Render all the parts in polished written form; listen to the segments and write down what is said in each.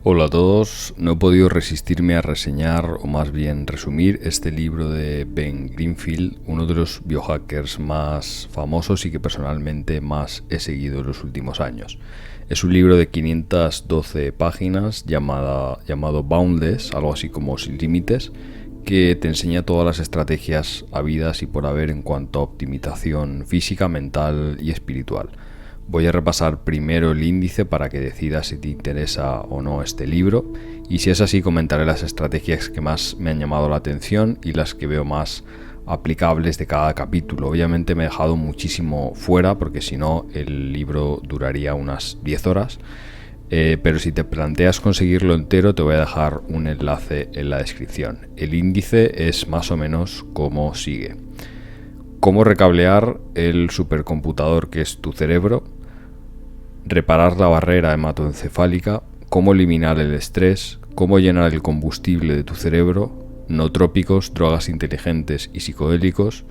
Hola a todos, no he podido resistirme a reseñar o más bien resumir este libro de Ben Greenfield, uno de los biohackers más famosos y que personalmente más he seguido en los últimos años. Es un libro de 512 páginas llamado Boundless, algo así como Sin Límites, que te enseña todas las estrategias habidas y por haber en cuanto a optimización física, mental y espiritual. Voy a repasar primero el índice para que decidas si te interesa o no este libro, y si es así comentaré las estrategias que más me han llamado la atención y las que veo más aplicables de cada capítulo. Obviamente me he dejado muchísimo fuera porque si no el libro duraría unas 10 horas, pero si te planteas conseguirlo entero te voy a dejar un enlace en la descripción. El índice es más o menos como sigue: cómo recablear el supercomputador que es tu cerebro, reparar la barrera hematoencefálica, cómo eliminar el estrés, cómo llenar el combustible de tu cerebro, nootrópicos, drogas inteligentes y psicodélicos,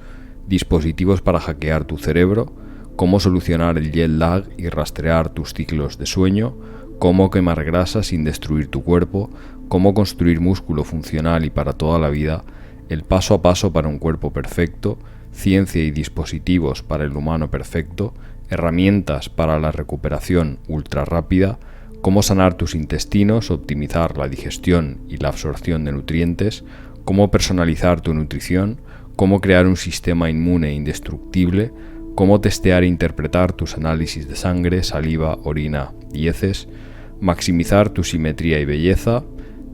dispositivos para hackear tu cerebro, cómo solucionar el jet lag y rastrear tus ciclos de sueño, cómo quemar grasa sin destruir tu cuerpo, cómo construir músculo funcional y para toda la vida, el paso a paso para un cuerpo perfecto, ciencia y dispositivos para el humano perfecto, herramientas para la recuperación ultra rápida, cómo sanar tus intestinos, optimizar la digestión y la absorción de nutrientes, cómo personalizar tu nutrición, cómo crear un sistema inmune indestructible, cómo testear e interpretar tus análisis de sangre, saliva, orina y heces, maximizar tu simetría y belleza,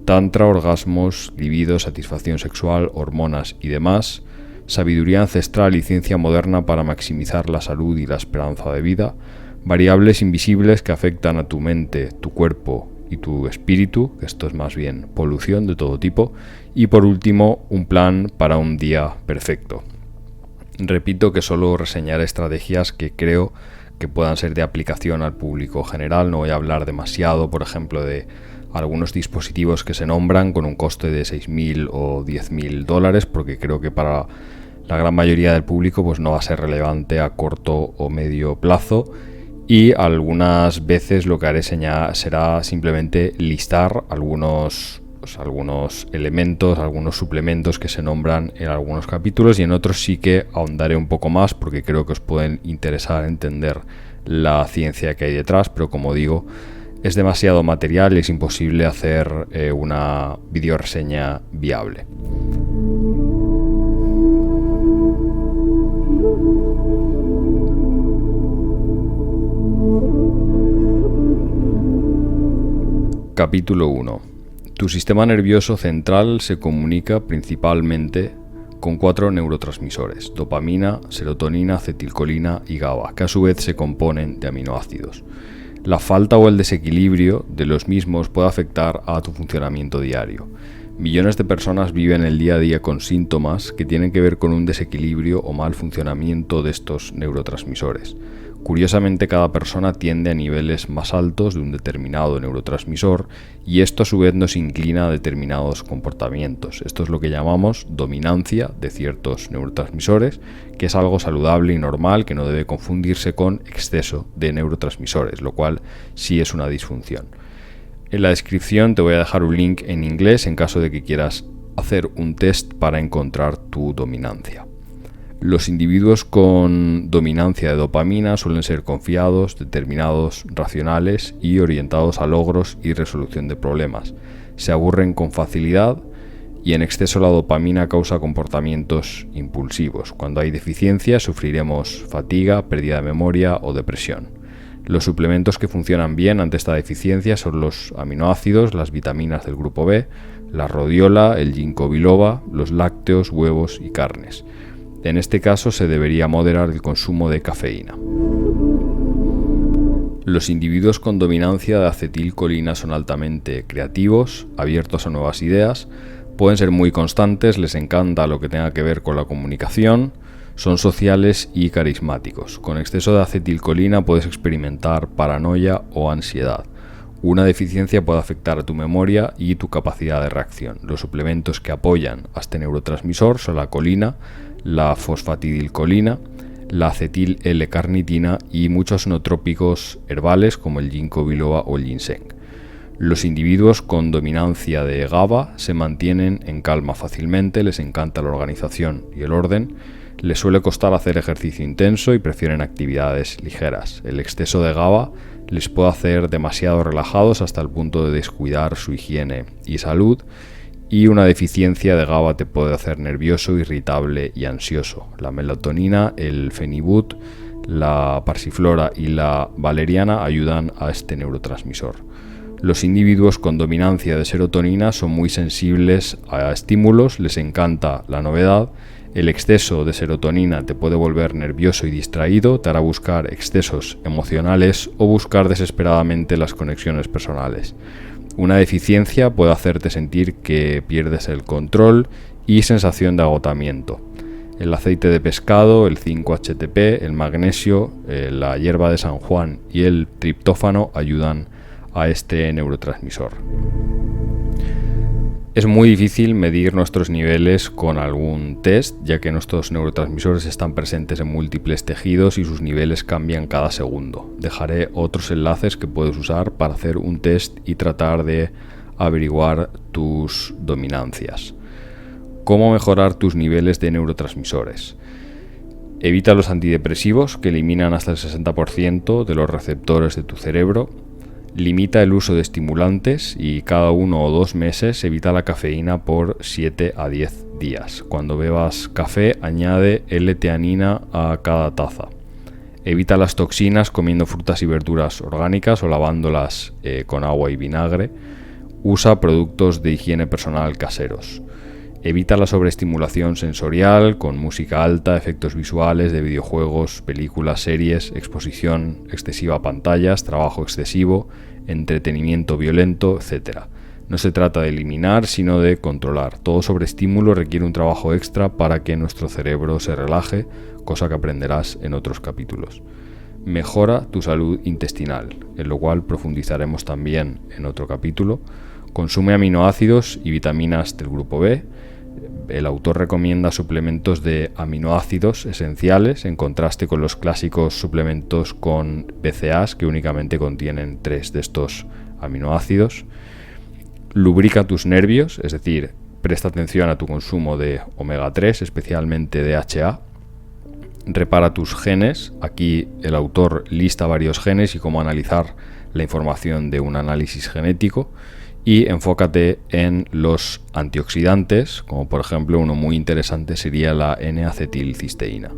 tantra, orgasmos, libido, satisfacción sexual, hormonas y demás, sabiduría ancestral y ciencia moderna para maximizar la salud y la esperanza de vida, variables invisibles que afectan a tu mente, tu cuerpo y tu espíritu, que esto es más bien polución de todo tipo, y por último, un plan para un día perfecto. Repito que solo reseñaré estrategias que creo que puedan ser de aplicación al público general. No voy a hablar demasiado, por ejemplo, de algunos dispositivos que se nombran con un coste de $6.000 o $10.000, porque creo que para la gran mayoría del público pues no va a ser relevante a corto o medio plazo, y algunas veces lo que haré será simplemente listar algunos elementos, algunos suplementos que se nombran en algunos capítulos, y en otros sí que ahondaré un poco más porque creo que os pueden interesar entender la ciencia que hay detrás, pero como digo, es demasiado material y es imposible hacer una videoreseña viable. Capítulo 1. Tu sistema nervioso central se comunica principalmente con 4 neurotransmisores: dopamina, serotonina, acetilcolina y GABA, que a su vez se componen de aminoácidos. La falta o el desequilibrio de los mismos puede afectar a tu funcionamiento diario. Millones de personas viven el día a día con síntomas que tienen que ver con un desequilibrio o mal funcionamiento de estos neurotransmisores. Curiosamente, cada persona tiende a niveles más altos de un determinado neurotransmisor, y esto a su vez nos inclina a determinados comportamientos. Esto es lo que llamamos dominancia de ciertos neurotransmisores, que es algo saludable y normal, que no debe confundirse con exceso de neurotransmisores, lo cual sí es una disfunción. En la descripción te voy a dejar un link en inglés en caso de que quieras hacer un test para encontrar tu dominancia. Los individuos con dominancia de dopamina suelen ser confiados, determinados, racionales y orientados a logros y resolución de problemas. Se aburren con facilidad y en exceso la dopamina causa comportamientos impulsivos. Cuando hay deficiencia sufriremos fatiga, pérdida de memoria o depresión. Los suplementos que funcionan bien ante esta deficiencia son los aminoácidos, las vitaminas del grupo B, la rodiola, el ginkgo biloba, los lácteos, huevos y carnes. En este caso se debería moderar el consumo de cafeína. Los individuos con dominancia de acetilcolina son altamente creativos, abiertos a nuevas ideas, pueden ser muy constantes, les encanta lo que tenga que ver con la comunicación, son sociales y carismáticos. Con exceso de acetilcolina puedes experimentar paranoia o ansiedad. Una deficiencia puede afectar a tu memoria y tu capacidad de reacción. Los suplementos que apoyan a este neurotransmisor son la colina, la fosfatidilcolina, la acetil L-carnitina y muchos nootrópicos herbales como el ginkgo biloba o el ginseng. Los individuos con dominancia de GABA se mantienen en calma fácilmente, les encanta la organización y el orden, les suele costar hacer ejercicio intenso y prefieren actividades ligeras. El exceso de GABA les puede hacer demasiado relajados hasta el punto de descuidar su higiene y salud, y una deficiencia de GABA te puede hacer nervioso, irritable y ansioso. La melatonina, el Phenibut, la Passiflora y la valeriana ayudan a este neurotransmisor. Los individuos con dominancia de serotonina son muy sensibles a estímulos, les encanta la novedad. El exceso de serotonina te puede volver nervioso y distraído, te hará buscar excesos emocionales o buscar desesperadamente las conexiones personales. Una deficiencia puede hacerte sentir que pierdes el control y sensación de agotamiento. El aceite de pescado, el 5-HTP, el magnesio, la hierba de San Juan y el triptófano ayudan a este neurotransmisor. Es muy difícil medir nuestros niveles con algún test, ya que nuestros neurotransmisores están presentes en múltiples tejidos y sus niveles cambian cada segundo. Dejaré otros enlaces que puedes usar para hacer un test y tratar de averiguar tus dominancias. ¿Cómo mejorar tus niveles de neurotransmisores? Evita los antidepresivos, que eliminan hasta el 60% de los receptores de tu cerebro. Limita el uso de estimulantes y cada 1 o 2 meses evita la cafeína por 7 a 10 días. Cuando bebas café, añade L-teanina a cada taza. Evita las toxinas comiendo frutas y verduras orgánicas o lavándolas con agua y vinagre. Usa productos de higiene personal caseros. Evita la sobreestimulación sensorial con música alta, efectos visuales de videojuegos, películas, series, exposición excesiva a pantallas, trabajo excesivo, entretenimiento violento, etc. No se trata de eliminar, sino de controlar. Todo sobreestímulo requiere un trabajo extra para que nuestro cerebro se relaje, cosa que aprenderás en otros capítulos. Mejora tu salud intestinal, en lo cual profundizaremos también en otro capítulo. Consume aminoácidos y vitaminas del grupo B. El autor recomienda suplementos de aminoácidos esenciales en contraste con los clásicos suplementos con BCAAs que únicamente contienen 3 de estos aminoácidos. Lubrica tus nervios, es decir, presta atención a tu consumo de omega 3, especialmente DHA. Repara tus genes. Aquí el autor lista varios genes y cómo analizar la información de un análisis genético. Y enfócate en los antioxidantes, como por ejemplo uno muy interesante sería la N-acetilcisteína.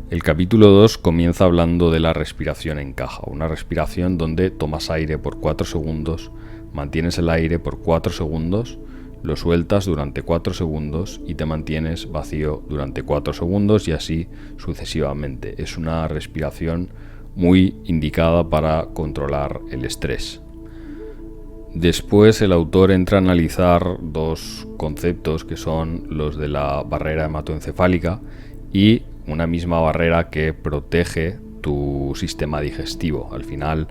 El capítulo 2 comienza hablando de la respiración en caja, una respiración donde tomas aire por 4 segundos, mantienes el aire por 4 segundos, lo sueltas durante 4 segundos y te mantienes vacío durante 4 segundos y así sucesivamente. Es una respiración muy indicada para controlar el estrés. Después el autor entra a analizar 2 conceptos que son los de la barrera hematoencefálica y una misma barrera que protege tu sistema digestivo. Al final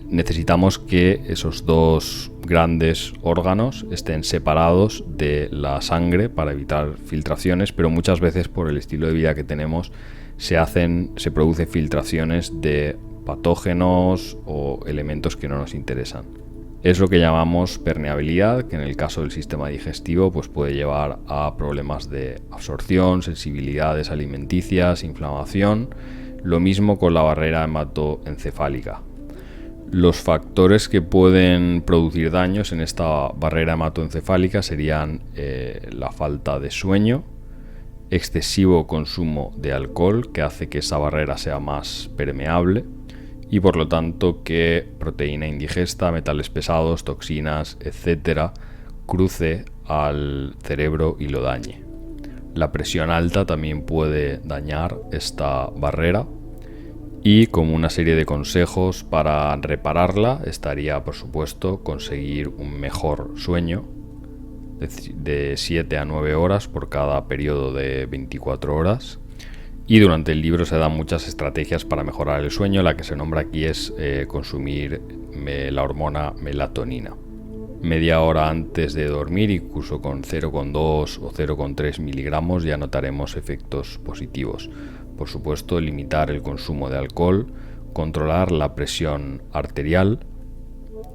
necesitamos que esos 2 grandes órganos estén separados de la sangre para evitar filtraciones, pero muchas veces por el estilo de vida que tenemos se producen filtraciones de patógenos o elementos que no nos interesan. Es lo que llamamos permeabilidad, que en el caso del sistema digestivo pues puede llevar a problemas de absorción, sensibilidades alimenticias, inflamación. Lo mismo con la barrera hematoencefálica. Los factores que pueden producir daños en esta barrera hematoencefálica serían la falta de sueño, excesivo consumo de alcohol, que hace que esa barrera sea más permeable, y por lo tanto que proteína indigesta, metales pesados, toxinas, etc., cruce al cerebro y lo dañe. La presión alta también puede dañar esta barrera. Y como una serie de consejos para repararla estaría, por supuesto, conseguir un mejor sueño de 7 a 9 horas por cada periodo de 24 horas. Y durante el libro se dan muchas estrategias para mejorar el sueño. La que se nombra aquí es consumir la hormona melatonina. media hora antes de dormir, incluso con 0,2 o 0,3 miligramos, ya notaremos efectos positivos. Por supuesto, limitar el consumo de alcohol, controlar la presión arterial,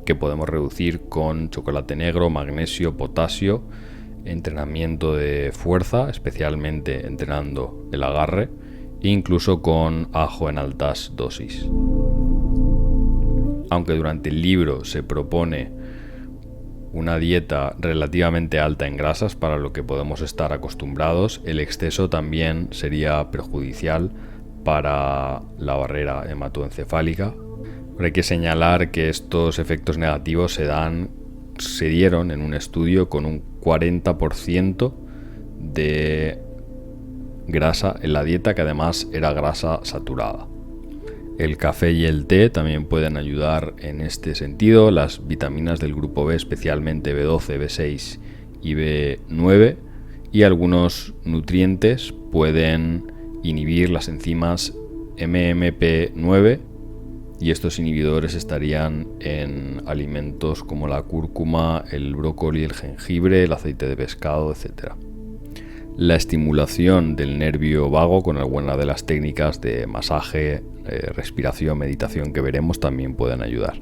que podemos reducir con chocolate negro, magnesio, potasio, entrenamiento de fuerza, especialmente entrenando el agarre, e incluso con ajo en altas dosis. Aunque durante el libro se propone una dieta relativamente alta en grasas para lo que podemos estar acostumbrados, el exceso también sería perjudicial para la barrera hematoencefálica. Pero hay que señalar que estos efectos negativos se dieron en un estudio con un 40% de grasa en la dieta, que además era grasa saturada. El café y el té también pueden ayudar en este sentido. Las vitaminas del grupo B, especialmente B12, B6 y B9, y algunos nutrientes pueden inhibir las enzimas MMP9, y estos inhibidores estarían en alimentos como la cúrcuma, el brócoli, el jengibre, el aceite de pescado, etc. La estimulación del nervio vago con alguna de las técnicas de masaje, respiración, meditación que veremos también pueden ayudar.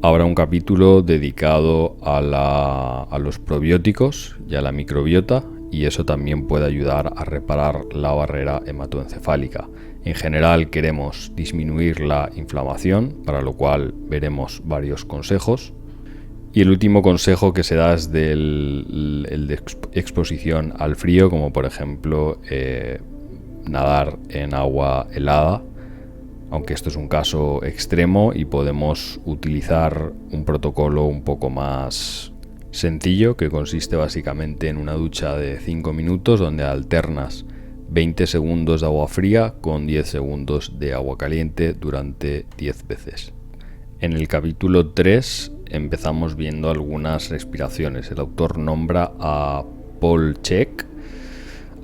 Habrá un capítulo dedicado a los probióticos y a la microbiota, y eso también puede ayudar a reparar la barrera hematoencefálica. En general queremos disminuir la inflamación, para lo cual veremos varios consejos. Y el último consejo que se da es el de exposición al frío, como por ejemplo nadar en agua helada, aunque esto es un caso extremo y podemos utilizar un protocolo un poco más sencillo, que consiste básicamente en una ducha de 5 minutos donde alternas 20 segundos de agua fría con 10 segundos de agua caliente durante 10 veces. En el capítulo 3 empezamos viendo algunas respiraciones. El autor nombra a Paul Chek,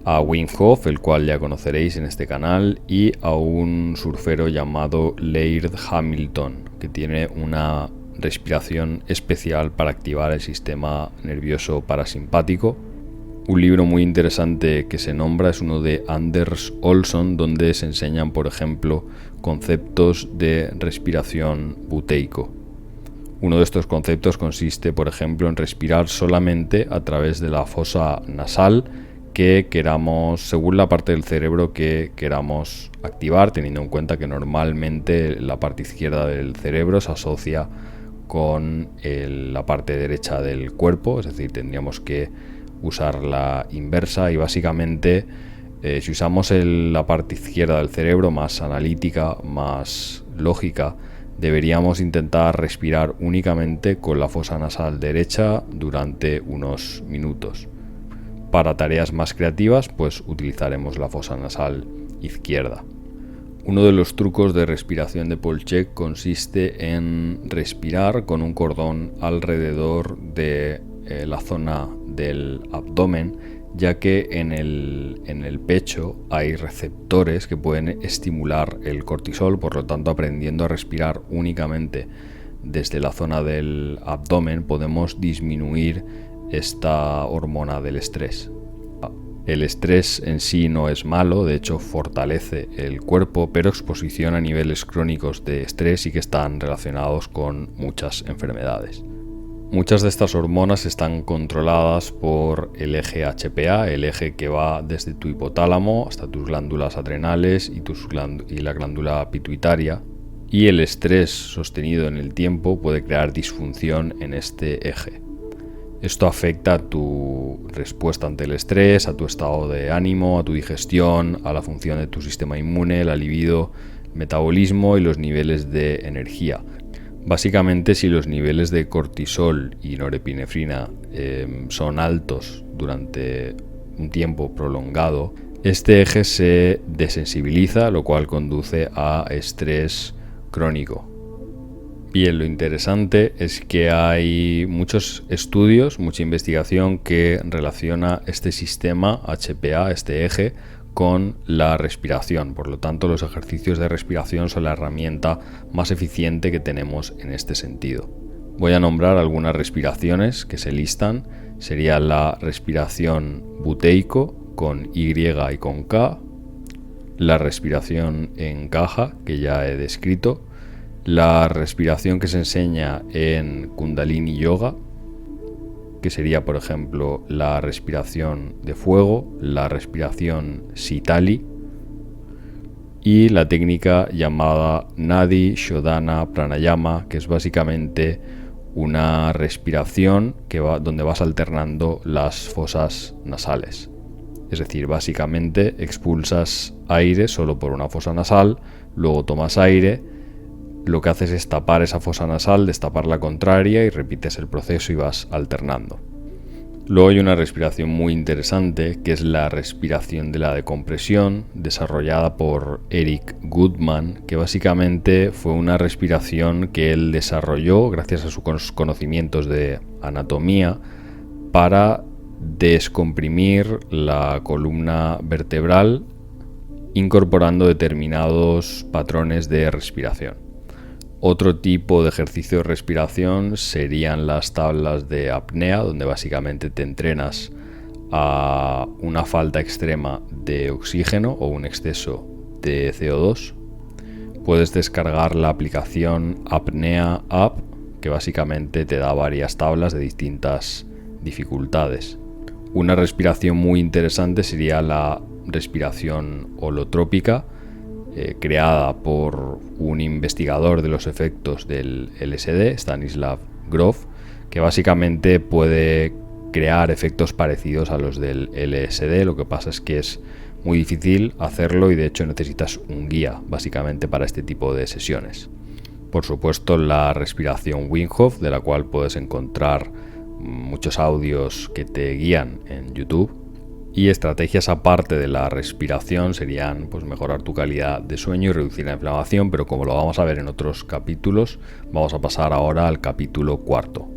a Wim Hof, el cual ya conoceréis en este canal, y a un surfero llamado Laird Hamilton, que tiene una respiración especial para activar el sistema nervioso parasimpático. Un libro muy interesante que se nombra es uno de Anders Olsson, donde se enseñan, por ejemplo, conceptos de respiración buteico. Uno de estos conceptos consiste, por ejemplo, en respirar solamente a través de la fosa nasal que queramos, según la parte del cerebro que queramos activar, teniendo en cuenta que normalmente la parte izquierda del cerebro se asocia con la parte derecha del cuerpo, es decir, tendríamos que usar la inversa, y básicamente si usamos la parte izquierda del cerebro, más analítica, más lógica, deberíamos intentar respirar únicamente con la fosa nasal derecha durante unos minutos. Para tareas más creativas, pues utilizaremos la fosa nasal izquierda. Uno de los trucos de respiración de Paul Chek consiste en respirar con un cordón alrededor de la zona del abdomen, ya que en el pecho hay receptores que pueden estimular el cortisol. Por lo tanto, aprendiendo a respirar únicamente desde la zona del abdomen, podemos disminuir esta hormona del estrés. El estrés en sí no es malo, de hecho fortalece el cuerpo, pero exposición a niveles crónicos de estrés sí que están relacionados con muchas enfermedades. Muchas de estas hormonas están controladas por el eje HPA, el eje que va desde tu hipotálamo hasta tus glándulas adrenales y la glándula pituitaria, y el estrés sostenido en el tiempo puede crear disfunción en este eje. Esto afecta a tu respuesta ante el estrés, a tu estado de ánimo, a tu digestión, a la función de tu sistema inmune, la libido, metabolismo y los niveles de energía. Básicamente, si los niveles de cortisol y norepinefrina son altos durante un tiempo prolongado, este eje se desensibiliza, lo cual conduce a estrés crónico. Bien, lo interesante es que hay muchos estudios, mucha investigación que relaciona este sistema HPA, este eje, con la respiración. Por lo tanto, los ejercicios de respiración son la herramienta más eficiente que tenemos en este sentido. Voy a nombrar algunas respiraciones que se listan. Sería la respiración buteico con Y y con K, la respiración en caja que ya he descrito, la respiración que se enseña en Kundalini Yoga, que sería por ejemplo la respiración de fuego, la respiración Sitali y la técnica llamada Nadi Shodhana Pranayama, que es básicamente una respiración donde vas alternando las fosas nasales. Es decir, básicamente expulsas aire solo por una fosa nasal, luego tomas aire, lo que haces es tapar esa fosa nasal, destapar la contraria y repites el proceso y vas alternando. Luego hay una respiración muy interesante que es la respiración de la decompresión, desarrollada por Eric Goodman, que básicamente fue una respiración que él desarrolló gracias a sus conocimientos de anatomía para descomprimir la columna vertebral incorporando determinados patrones de respiración. Otro tipo de ejercicio de respiración serían las tablas de apnea, donde básicamente te entrenas a una falta extrema de oxígeno o un exceso de CO2. Puedes descargar la aplicación Apnea App, que básicamente te da varias tablas de distintas dificultades. Una respiración muy interesante sería la respiración holotrópica, creada por un investigador de los efectos del LSD, Stanislav Grof, que básicamente puede crear efectos parecidos a los del LSD. Lo que pasa es que es muy difícil hacerlo y de hecho necesitas un guía básicamente para este tipo de sesiones. Por supuesto, la respiración Wim Hof, de la cual puedes encontrar muchos audios que te guían en YouTube, y estrategias aparte de la respiración serían pues mejorar tu calidad de sueño y reducir la inflamación, pero como lo vamos a ver en otros capítulos, vamos a pasar ahora al capítulo 4.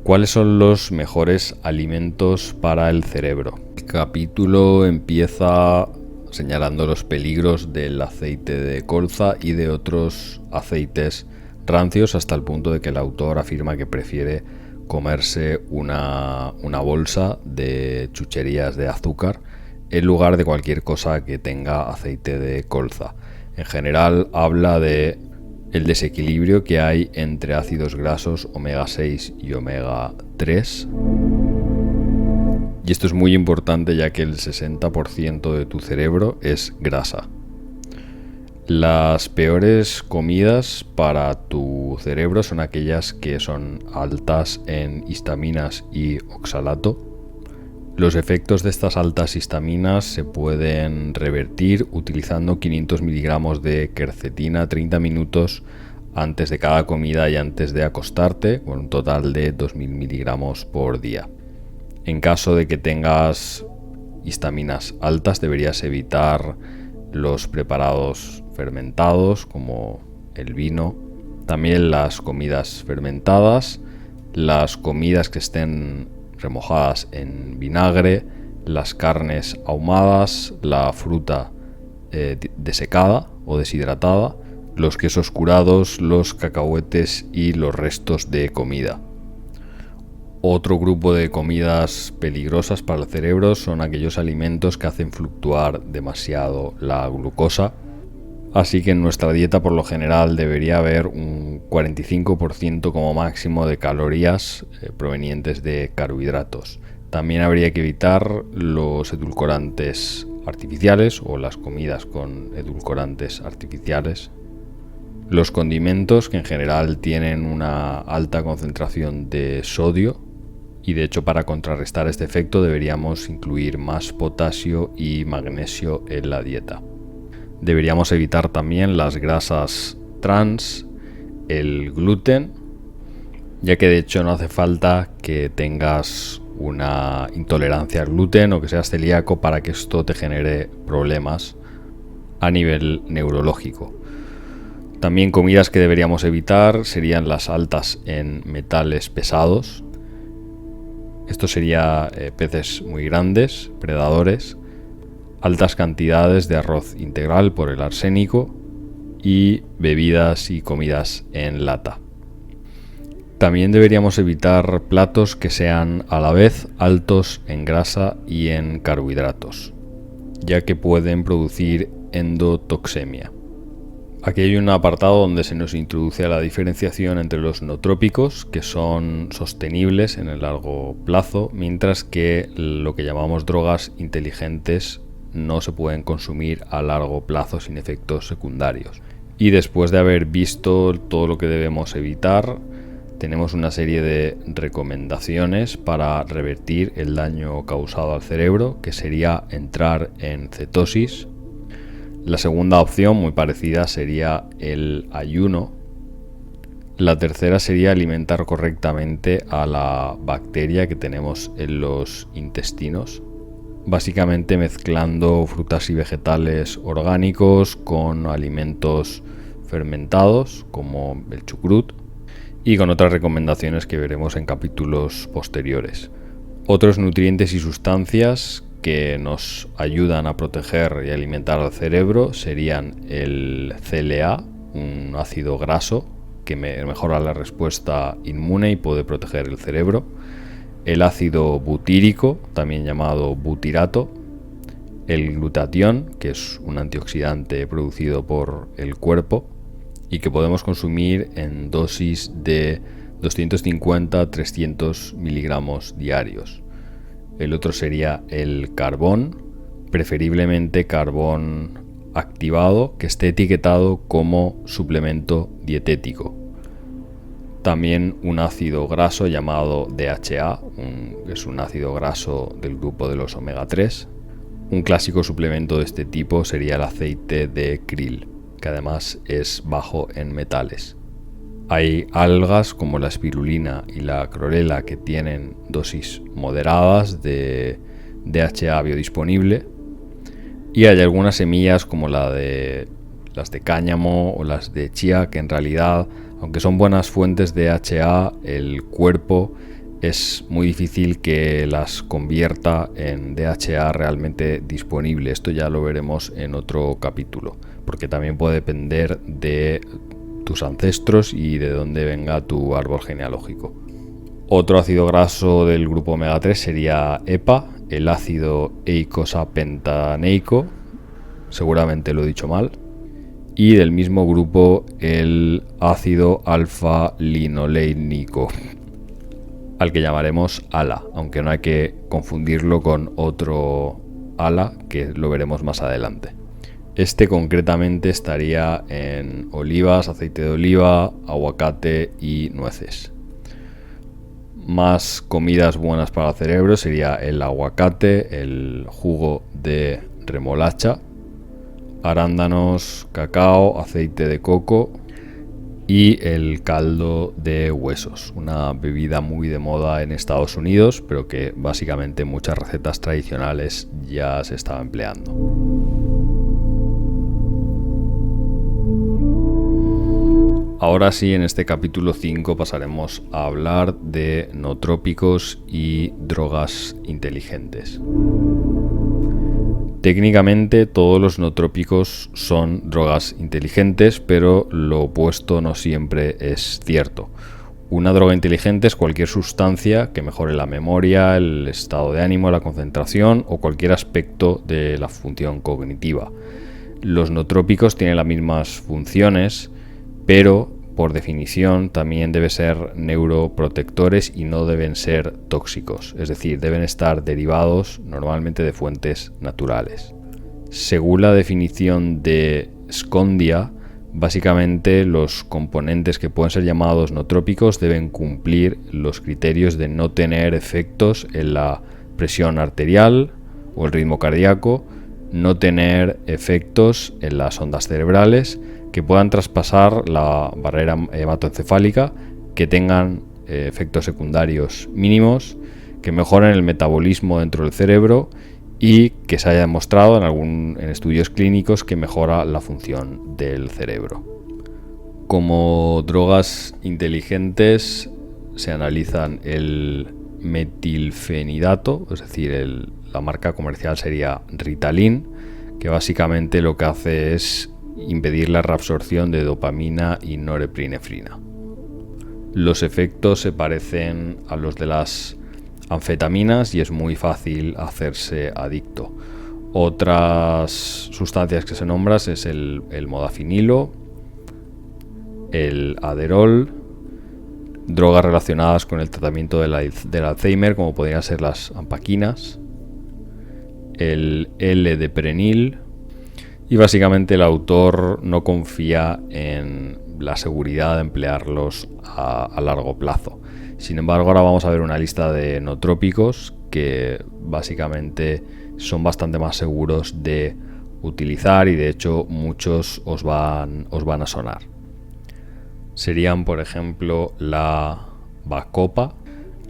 ¿Cuáles son los mejores alimentos para el cerebro? El capítulo empieza señalando los peligros del aceite de colza y de otros aceites rancios, hasta el punto de que el autor afirma que prefiere comerse una bolsa de chucherías de azúcar en lugar de cualquier cosa que tenga aceite de colza. En general habla de el desequilibrio que hay entre ácidos grasos omega 6 y omega 3. Y esto es muy importante, ya que el 60% de tu cerebro es grasa. Las peores comidas para tu cerebro son aquellas que son altas en histaminas y oxalato. Los efectos de estas altas histaminas se pueden revertir utilizando 500 miligramos de quercetina 30 minutos antes de cada comida y antes de acostarte, con un total de 2000 miligramos por día. En caso de que tengas histaminas altas, deberías evitar los preparados fermentados como el vino, también las comidas fermentadas, las comidas que estén remojadas en vinagre, las carnes ahumadas, la fruta desecada o deshidratada, los quesos curados, los cacahuetes y los restos de comida. Otro grupo de comidas peligrosas para el cerebro son aquellos alimentos que hacen fluctuar demasiado la glucosa. Así que en nuestra dieta por lo general debería haber un 45% como máximo de calorías provenientes de carbohidratos. También habría que evitar los edulcorantes artificiales o las comidas con edulcorantes artificiales. Los condimentos, que en general tienen una alta concentración de sodio, y de hecho para contrarrestar este efecto deberíamos incluir más potasio y magnesio en la dieta. Deberíamos evitar también las grasas trans, el gluten, ya que de hecho no hace falta que tengas una intolerancia al gluten o que seas celíaco para que esto te genere problemas a nivel neurológico. También comidas que deberíamos evitar serían las altas en metales pesados. Esto sería peces muy grandes, predadores, altas cantidades de arroz integral por el arsénico y bebidas y comidas en lata. También deberíamos evitar platos que sean a la vez altos en grasa y en carbohidratos, ya que pueden producir endotoxemia. Aquí hay un apartado donde se nos introduce la diferenciación entre los nootrópicos, que son sostenibles en el largo plazo, mientras que lo que llamamos drogas inteligentes no se pueden consumir a largo plazo sin efectos secundarios. Y después de haber visto todo lo que debemos evitar, tenemos una serie de recomendaciones para revertir el daño causado al cerebro, que sería entrar en cetosis. La segunda opción, muy parecida, sería el ayuno. La tercera sería alimentar correctamente a la bacteria que tenemos en los intestinos, básicamente mezclando frutas y vegetales orgánicos con alimentos fermentados como el chucrut y con otras recomendaciones que veremos en capítulos posteriores. Otros nutrientes y sustancias que nos ayudan a proteger y alimentar al cerebro serían el CLA, un ácido graso que mejora la respuesta inmune y puede proteger el cerebro, el ácido butírico, también llamado butirato, el glutatión, que es un antioxidante producido por el cuerpo y que podemos consumir en dosis de 250-300 miligramos diarios. El otro sería el carbón, preferiblemente carbón activado, que esté etiquetado como suplemento dietético. También un ácido graso llamado DHA, que es un ácido graso del grupo de los omega 3. Un clásico suplemento de este tipo sería el aceite de krill, que además es bajo en metales. Hay algas como la espirulina y la clorela que tienen dosis moderadas de DHA biodisponible, y hay algunas semillas como las de cáñamo o las de chía que en realidad, aunque son buenas fuentes de DHA, el cuerpo es muy difícil que las convierta en DHA realmente disponible. Esto ya lo veremos en otro capítulo, porque también puede depender de tus ancestros y de dónde venga tu árbol genealógico. Otro ácido graso del grupo omega 3 sería EPA, el ácido eicosapentaneico, seguramente lo he dicho mal, y del mismo grupo el ácido alfa-linolénico, al que llamaremos ALA, aunque no hay que confundirlo con otro ALA que lo veremos más adelante. Este concretamente estaría en olivas, aceite de oliva, aguacate y nueces. Más comidas buenas para el cerebro sería el aguacate, el jugo de remolacha, arándanos, cacao, aceite de coco y el caldo de huesos, una bebida muy de moda en Estados Unidos, pero que básicamente en muchas recetas tradicionales ya se estaba empleando. Ahora sí, en este capítulo 5 pasaremos a hablar de nootrópicos y drogas inteligentes. Técnicamente todos los nootrópicos son drogas inteligentes, pero lo opuesto no siempre es cierto. Una droga inteligente es cualquier sustancia que mejore la memoria, el estado de ánimo, la concentración o cualquier aspecto de la función cognitiva. Los nootrópicos tienen las mismas funciones, pero por definición también deben ser neuroprotectores y no deben ser tóxicos, es decir, deben estar derivados normalmente de fuentes naturales. Según la definición de Scondia, básicamente los componentes que pueden ser llamados nootrópicos deben cumplir los criterios de no tener efectos en la presión arterial o el ritmo cardíaco, no tener efectos en las ondas cerebrales, que puedan traspasar la barrera hematoencefálica, que tengan efectos secundarios mínimos, que mejoren el metabolismo dentro del cerebro y que se haya demostrado en estudios clínicos que mejora la función del cerebro. Como drogas inteligentes se analizan el metilfenidato, es decir, la marca comercial sería Ritalin, que básicamente lo que hace es impedir la reabsorción de dopamina y norepinefrina. Los efectos se parecen a los de las anfetaminas y es muy fácil hacerse adicto. Otras sustancias que se nombran es el modafinilo, el Adderall, drogas relacionadas con el tratamiento del Alzheimer, como podrían ser las ampaquinas, el L-deprenil, y básicamente el autor no confía en la seguridad de emplearlos a largo plazo. Sin embargo, ahora vamos a ver una lista de nootrópicos que básicamente son bastante más seguros de utilizar y de hecho muchos os van a sonar. Serían, por ejemplo, la bacopa,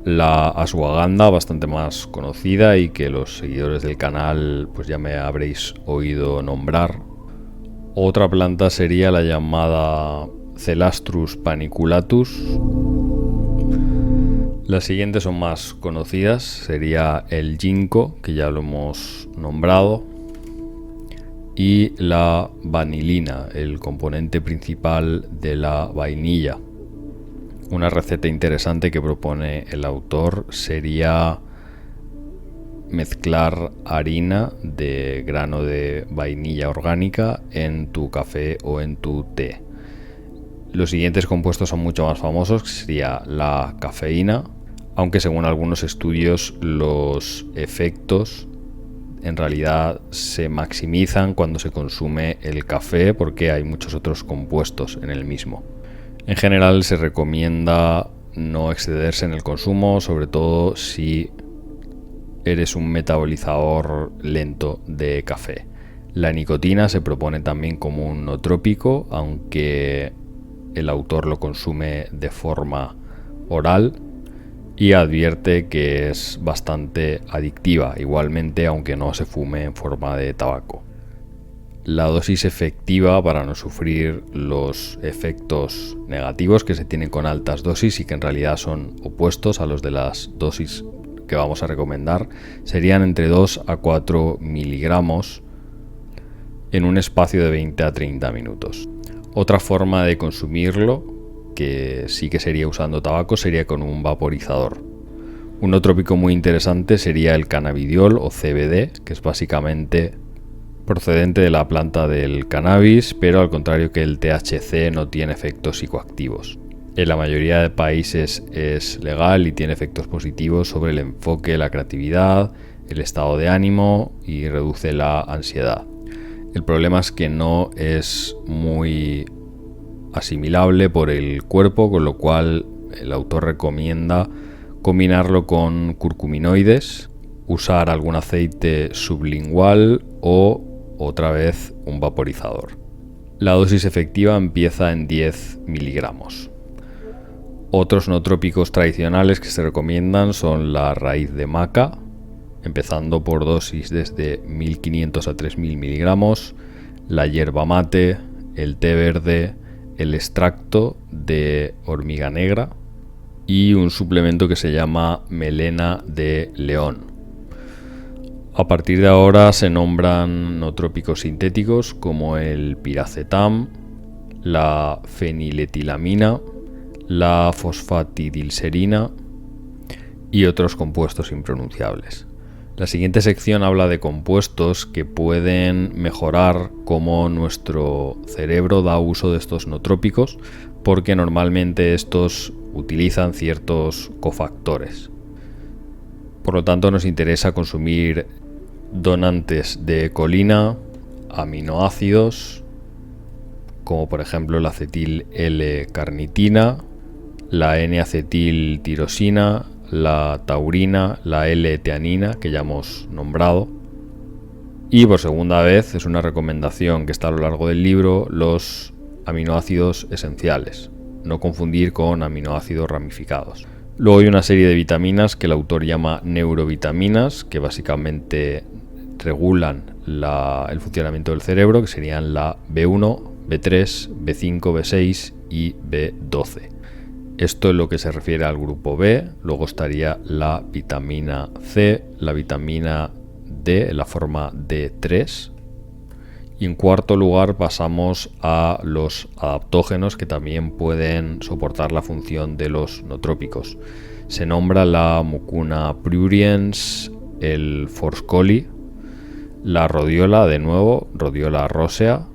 la ashwagandha, bastante más conocida y que los seguidores del canal pues ya me habréis oído nombrar. Otra planta sería la llamada Celastrus paniculatus. Las siguientes son más conocidas, sería el ginkgo, que ya lo hemos nombrado, y la vanilina, el componente principal de la vainilla. Una receta interesante que propone el autor sería mezclar harina de grano de vainilla orgánica en tu café o en tu té. Los siguientes compuestos son mucho más famosos, que sería la cafeína, aunque según algunos estudios los efectos en realidad se maximizan cuando se consume el café porque hay muchos otros compuestos en el mismo. En general se recomienda no excederse en el consumo, sobre todo si eres un metabolizador lento de café. La nicotina se propone también como un nootrópico, aunque el autor lo consume de forma oral y advierte que es bastante adictiva, igualmente aunque no se fume en forma de tabaco. La dosis efectiva para no sufrir los efectos negativos que se tienen con altas dosis y que en realidad son opuestos a los de las dosis que vamos a recomendar serían entre 2 a 4 miligramos en un espacio de 20 a 30 minutos. Otra forma de consumirlo, que sí que sería usando tabaco, sería con un vaporizador. Un nootrópico muy interesante sería el cannabidiol o CBD, que es básicamente procedente de la planta del cannabis, pero al contrario que el THC no tiene efectos psicoactivos. En la mayoría de países es legal y tiene efectos positivos sobre el enfoque, la creatividad, el estado de ánimo y reduce la ansiedad. El problema es que no es muy asimilable por el cuerpo, con lo cual el autor recomienda combinarlo con curcuminoides, usar algún aceite sublingual o otra vez un vaporizador. La dosis efectiva empieza en 10 miligramos. Otros nootrópicos tradicionales que se recomiendan son la raíz de maca, empezando por dosis desde 1500 a 3000 miligramos, la hierba mate, el té verde, el extracto de hormiga negra y un suplemento que se llama melena de león. A partir de ahora se nombran nootrópicos sintéticos como el piracetam, la feniletilamina, la fosfatidilserina y otros compuestos impronunciables. La siguiente sección habla de compuestos que pueden mejorar cómo nuestro cerebro da uso de estos nootrópicos, porque normalmente estos utilizan ciertos cofactores. Por lo tanto, nos interesa consumir donantes de colina, aminoácidos, como por ejemplo la acetil L-carnitina, la N-acetiltirosina, la taurina, la L-teanina, que ya hemos nombrado. Y por segunda vez, es una recomendación que está a lo largo del libro, los aminoácidos esenciales. No confundir con aminoácidos ramificados. Luego hay una serie de vitaminas que el autor llama neurovitaminas, que básicamente regulan el funcionamiento del cerebro, que serían la B1, B3, B5, B6 y B12. Esto es lo que se refiere al grupo B. Luego estaría la vitamina C, la vitamina D en la forma D3 Y en cuarto lugar pasamos a los adaptógenos, que también pueden soportar la función de los nootrópicos. Se nombra la Mucuna pruriens, el Forscolli, la rodiola, de nuevo, Rhodiola rosea,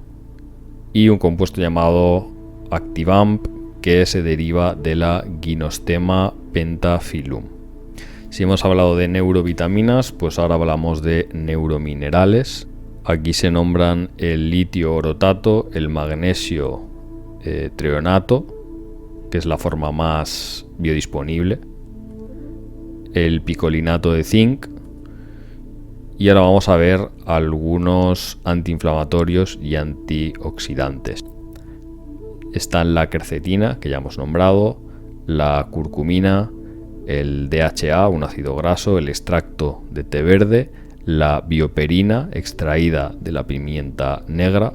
y un compuesto llamado Activamp, que se deriva de la Gynostema pentaphyllum. Si hemos hablado de neurovitaminas, pues ahora hablamos de neurominerales. Aquí se nombran el litio orotato, el magnesio treonato, que es la forma más biodisponible, el picolinato de zinc, y ahora vamos a ver algunos antiinflamatorios y antioxidantes. Están la quercetina, que ya hemos nombrado, la curcumina, el DHA, un ácido graso, el extracto de té verde, la bioperina, extraída de la pimienta negra.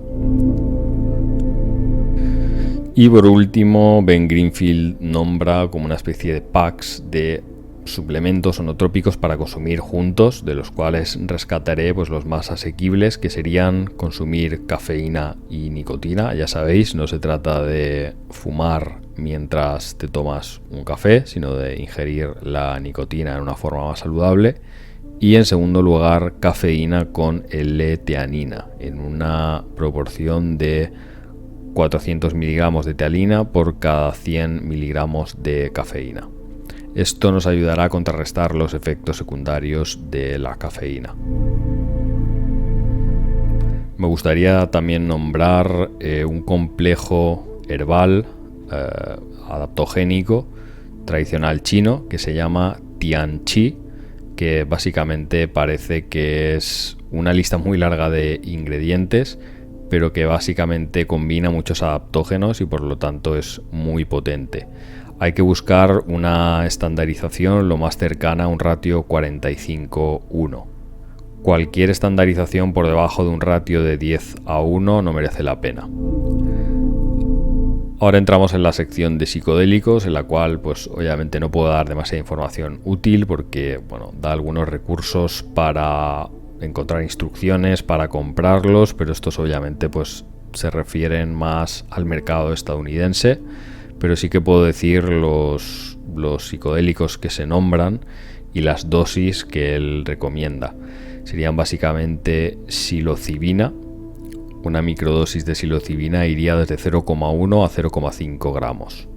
Y por último, Ben Greenfield nombra como una especie de packs de suplementos onotrópicos para consumir juntos, de los cuales rescataré pues los más asequibles, que serían consumir cafeína y nicotina. Ya sabéis, no se trata de fumar mientras te tomas un café, sino de ingerir la nicotina en una forma más saludable. Y en segundo lugar, cafeína con L-teanina, en una proporción de 400 miligramos de teanina por cada 100 miligramos de cafeína. Esto nos ayudará a contrarrestar los efectos secundarios de la cafeína. Me gustaría también nombrar un complejo herbal adaptogénico tradicional chino que se llama Tianqi, que básicamente parece que es una lista muy larga de ingredientes, pero que básicamente combina muchos adaptógenos y por lo tanto es muy potente. Hay que buscar una estandarización lo más cercana a un ratio 45:1. Cualquier estandarización por debajo de un ratio de 10:1 no merece la pena. Ahora entramos en la sección de psicodélicos, en la cual pues obviamente no puedo dar demasiada información útil porque da algunos recursos para encontrar instrucciones, para comprarlos, pero estos obviamente pues se refieren más al mercado estadounidense. Pero sí que puedo decir los psicodélicos que se nombran y las dosis que él recomienda. Serían básicamente psilocibina. Una microdosis de psilocibina iría desde 0,1 a 0,5 gramos.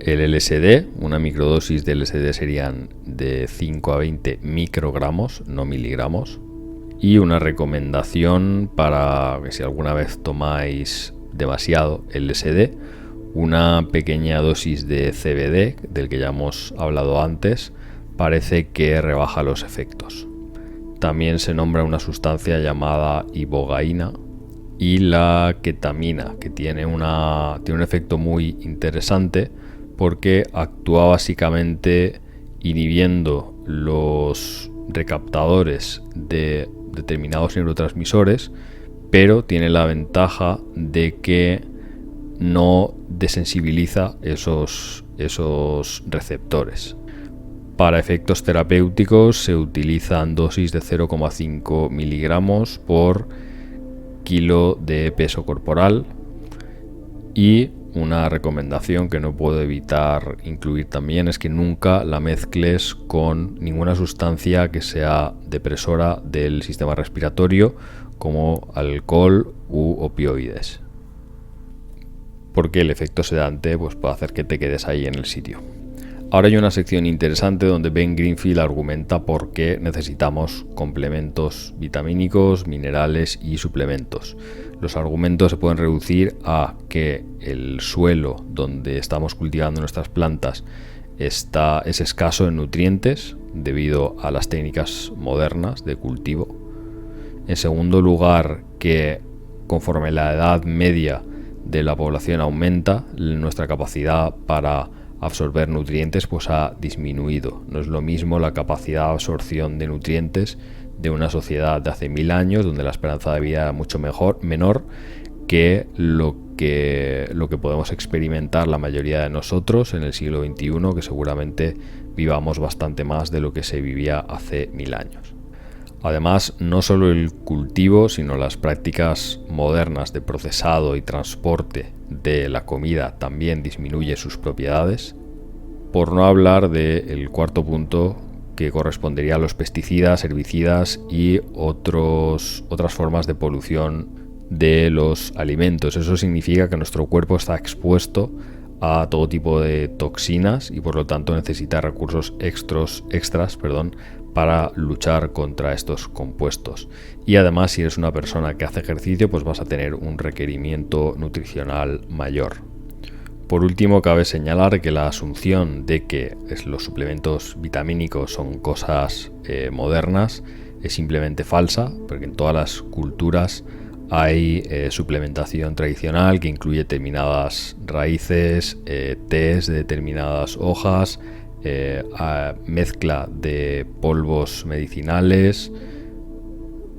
El LSD, una microdosis de LSD serían de 5 a 20 microgramos, no miligramos. Y una recomendación para que si alguna vez tomáis demasiado LSD, una pequeña dosis de CBD, del que ya hemos hablado antes, parece que rebaja los efectos. También se nombra una sustancia llamada ibogaína y la ketamina, que tiene un efecto muy interesante porque actúa básicamente inhibiendo los recaptadores de determinados neurotransmisores, pero tiene la ventaja de que no desensibiliza esos receptores. Para efectos terapéuticos se utilizan dosis de 0,5 miligramos por kilo de peso corporal, y una recomendación que no puedo evitar incluir también es que nunca la mezcles con ninguna sustancia que sea depresora del sistema respiratorio, como alcohol u opioides, porque el efecto sedante pues puede hacer que te quedes ahí en el sitio. Ahora hay una sección interesante donde Ben Greenfield argumenta por qué necesitamos complementos vitamínicos, minerales y suplementos. Los argumentos se pueden reducir a que el suelo donde estamos cultivando nuestras plantas es escaso en nutrientes debido a las técnicas modernas de cultivo. En segundo lugar, que conforme la edad media de la población aumenta, nuestra capacidad para absorber nutrientes pues ha disminuido. No es lo mismo la capacidad de absorción de nutrientes de una sociedad de hace 1000 años, donde la esperanza de vida era mucho menor que lo que podemos experimentar la mayoría de nosotros en el siglo XXI, que seguramente vivamos bastante más de lo que se vivía hace 1000 años. Además, no solo el cultivo, sino las prácticas modernas de procesado y transporte de la comida también disminuye sus propiedades. Por no hablar del cuarto punto, que correspondería a los pesticidas, herbicidas y otras formas de polución de los alimentos. Eso significa que nuestro cuerpo está expuesto a todo tipo de toxinas y por lo tanto necesita recursos extras para luchar contra estos compuestos. Y además, si eres una persona que hace ejercicio, pues vas a tener un requerimiento nutricional mayor. Por último, cabe señalar que la asunción de que los suplementos vitamínicos son cosas modernas es simplemente falsa, porque en todas las culturas hay suplementación tradicional que incluye determinadas raíces, tés de determinadas hojas, mezcla de polvos medicinales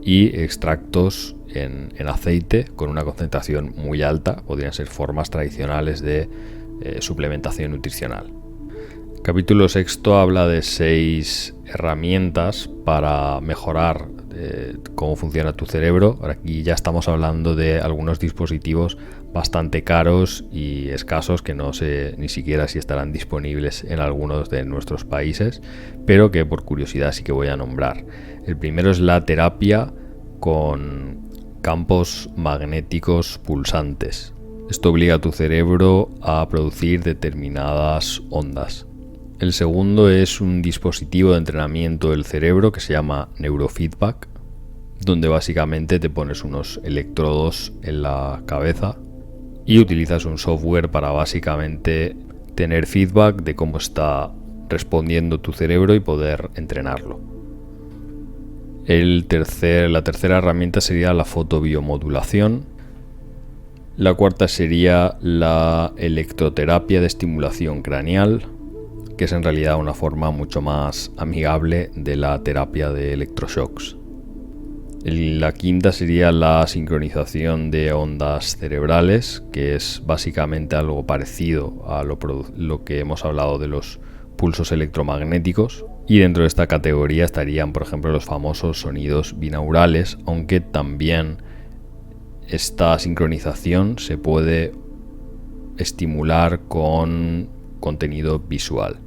y extractos en aceite con una concentración muy alta. Podrían ser formas tradicionales de suplementación nutricional. Capítulo 6 habla de 6 herramientas para mejorar cómo funciona tu cerebro. Aquí ya estamos hablando de algunos dispositivos bastante caros y escasos que no sé ni siquiera si estarán disponibles en algunos de nuestros países, pero que por curiosidad sí que voy a nombrar. El primero es la terapia con campos magnéticos pulsantes. Esto obliga a tu cerebro a producir determinadas ondas. El segundo es un dispositivo de entrenamiento del cerebro que se llama neurofeedback, donde básicamente te pones unos electrodos en la cabeza y utilizas un software para básicamente tener feedback de cómo está respondiendo tu cerebro y poder entrenarlo. La tercera herramienta sería la fotobiomodulación. La cuarta sería la electroterapia de estimulación craneal, que es en realidad una forma mucho más amigable de la terapia de electroshocks. La quinta sería la sincronización de ondas cerebrales, que es básicamente algo parecido a lo que hemos hablado de los pulsos electromagnéticos. Y dentro de esta categoría estarían, por ejemplo, los famosos sonidos binaurales, aunque también esta sincronización se puede estimular con contenido visual.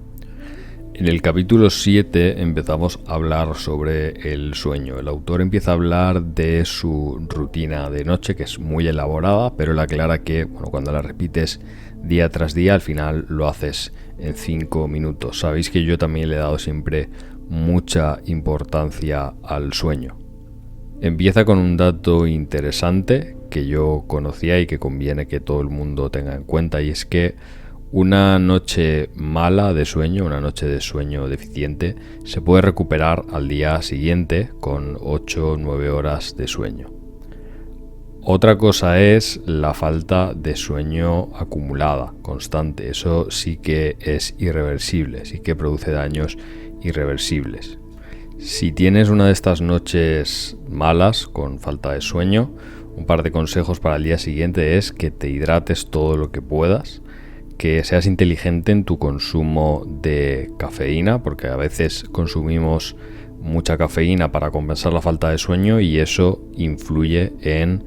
En el capítulo 7 empezamos a hablar sobre el sueño. El autor empieza a hablar de su rutina de noche, que es muy elaborada, pero él aclara que cuando la repites día tras día, al final lo haces en 5 minutos. Sabéis que yo también le he dado siempre mucha importancia al sueño. Empieza con un dato interesante que yo conocía y que conviene que todo el mundo tenga en cuenta, y es que una noche mala de sueño, una noche de sueño deficiente, se puede recuperar al día siguiente con 8 o 9 horas de sueño. Otra cosa es la falta de sueño acumulada, constante. Eso sí que es irreversible, sí que produce daños irreversibles. Si tienes una de estas noches malas con falta de sueño, un par de consejos para el día siguiente es que te hidrates todo lo que puedas, que seas inteligente en tu consumo de cafeína, porque a veces consumimos mucha cafeína para compensar la falta de sueño y eso influye en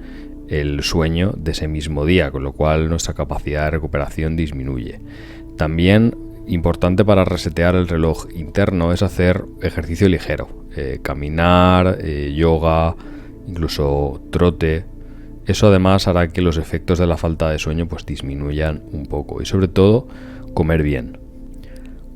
el sueño de ese mismo día, con lo cual nuestra capacidad de recuperación disminuye. También importante para resetear el reloj interno es hacer ejercicio ligero, caminar, yoga, incluso trote. Eso además hará que los efectos de la falta de sueño disminuyan un poco, y sobre todo comer bien.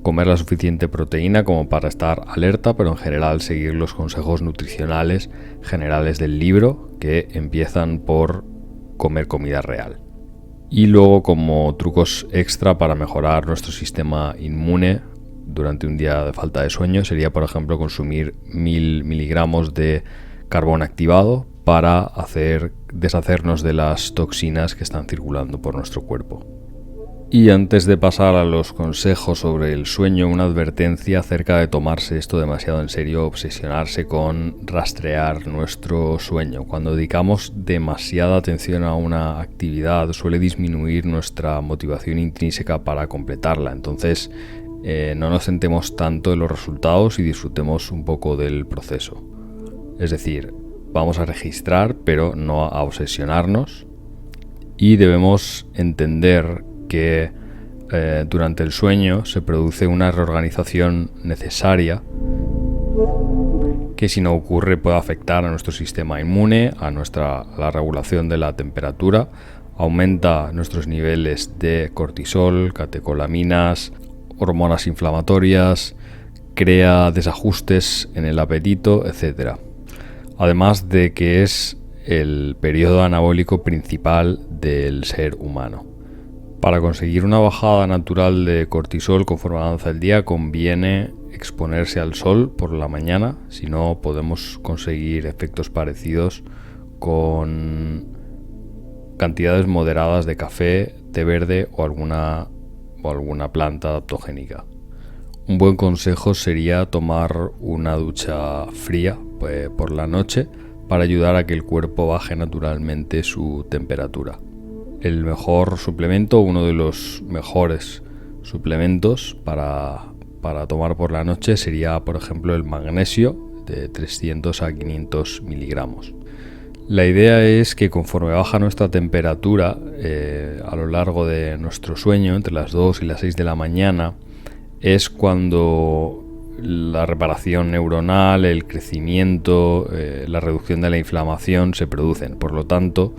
Comer la suficiente proteína como para estar alerta, pero en general seguir los consejos nutricionales generales del libro, que empiezan por comer comida real. Y luego, como trucos extra para mejorar nuestro sistema inmune durante un día de falta de sueño, sería, por ejemplo, consumir 1000 miligramos de carbón activado para deshacernos de las toxinas que están circulando por nuestro cuerpo. Y antes de pasar a los consejos sobre el sueño, una advertencia acerca de tomarse esto demasiado en serio, obsesionarse con rastrear nuestro sueño. Cuando dedicamos demasiada atención a una actividad, suele disminuir nuestra motivación intrínseca para completarla. Entonces, no nos centremos tanto en los resultados y disfrutemos un poco del proceso. Es decir, vamos a registrar, pero no a obsesionarnos. Y debemos entender que durante el sueño se produce una reorganización necesaria que, si no ocurre, puede afectar a nuestro sistema inmune, a la regulación de la temperatura, aumenta nuestros niveles de cortisol, catecolaminas, hormonas inflamatorias, crea desajustes en el apetito, etc. Además de que es el periodo anabólico principal del ser humano. Para conseguir una bajada natural de cortisol conforme avanza el día, conviene exponerse al sol por la mañana, si no podemos conseguir efectos parecidos con cantidades moderadas de café, té verde o alguna planta adaptogénica. Un buen consejo sería tomar una ducha fría por la noche para ayudar a que el cuerpo baje naturalmente su temperatura. El mejor suplemento, uno de los mejores suplementos para tomar por la noche sería, por ejemplo, el magnesio de 300 a 500 miligramos. La idea es que conforme baja nuestra temperatura a lo largo de nuestro sueño, entre las 2 y las 6 de la mañana, es cuando la reparación neuronal, el crecimiento, la reducción de la inflamación se producen. Por lo tanto,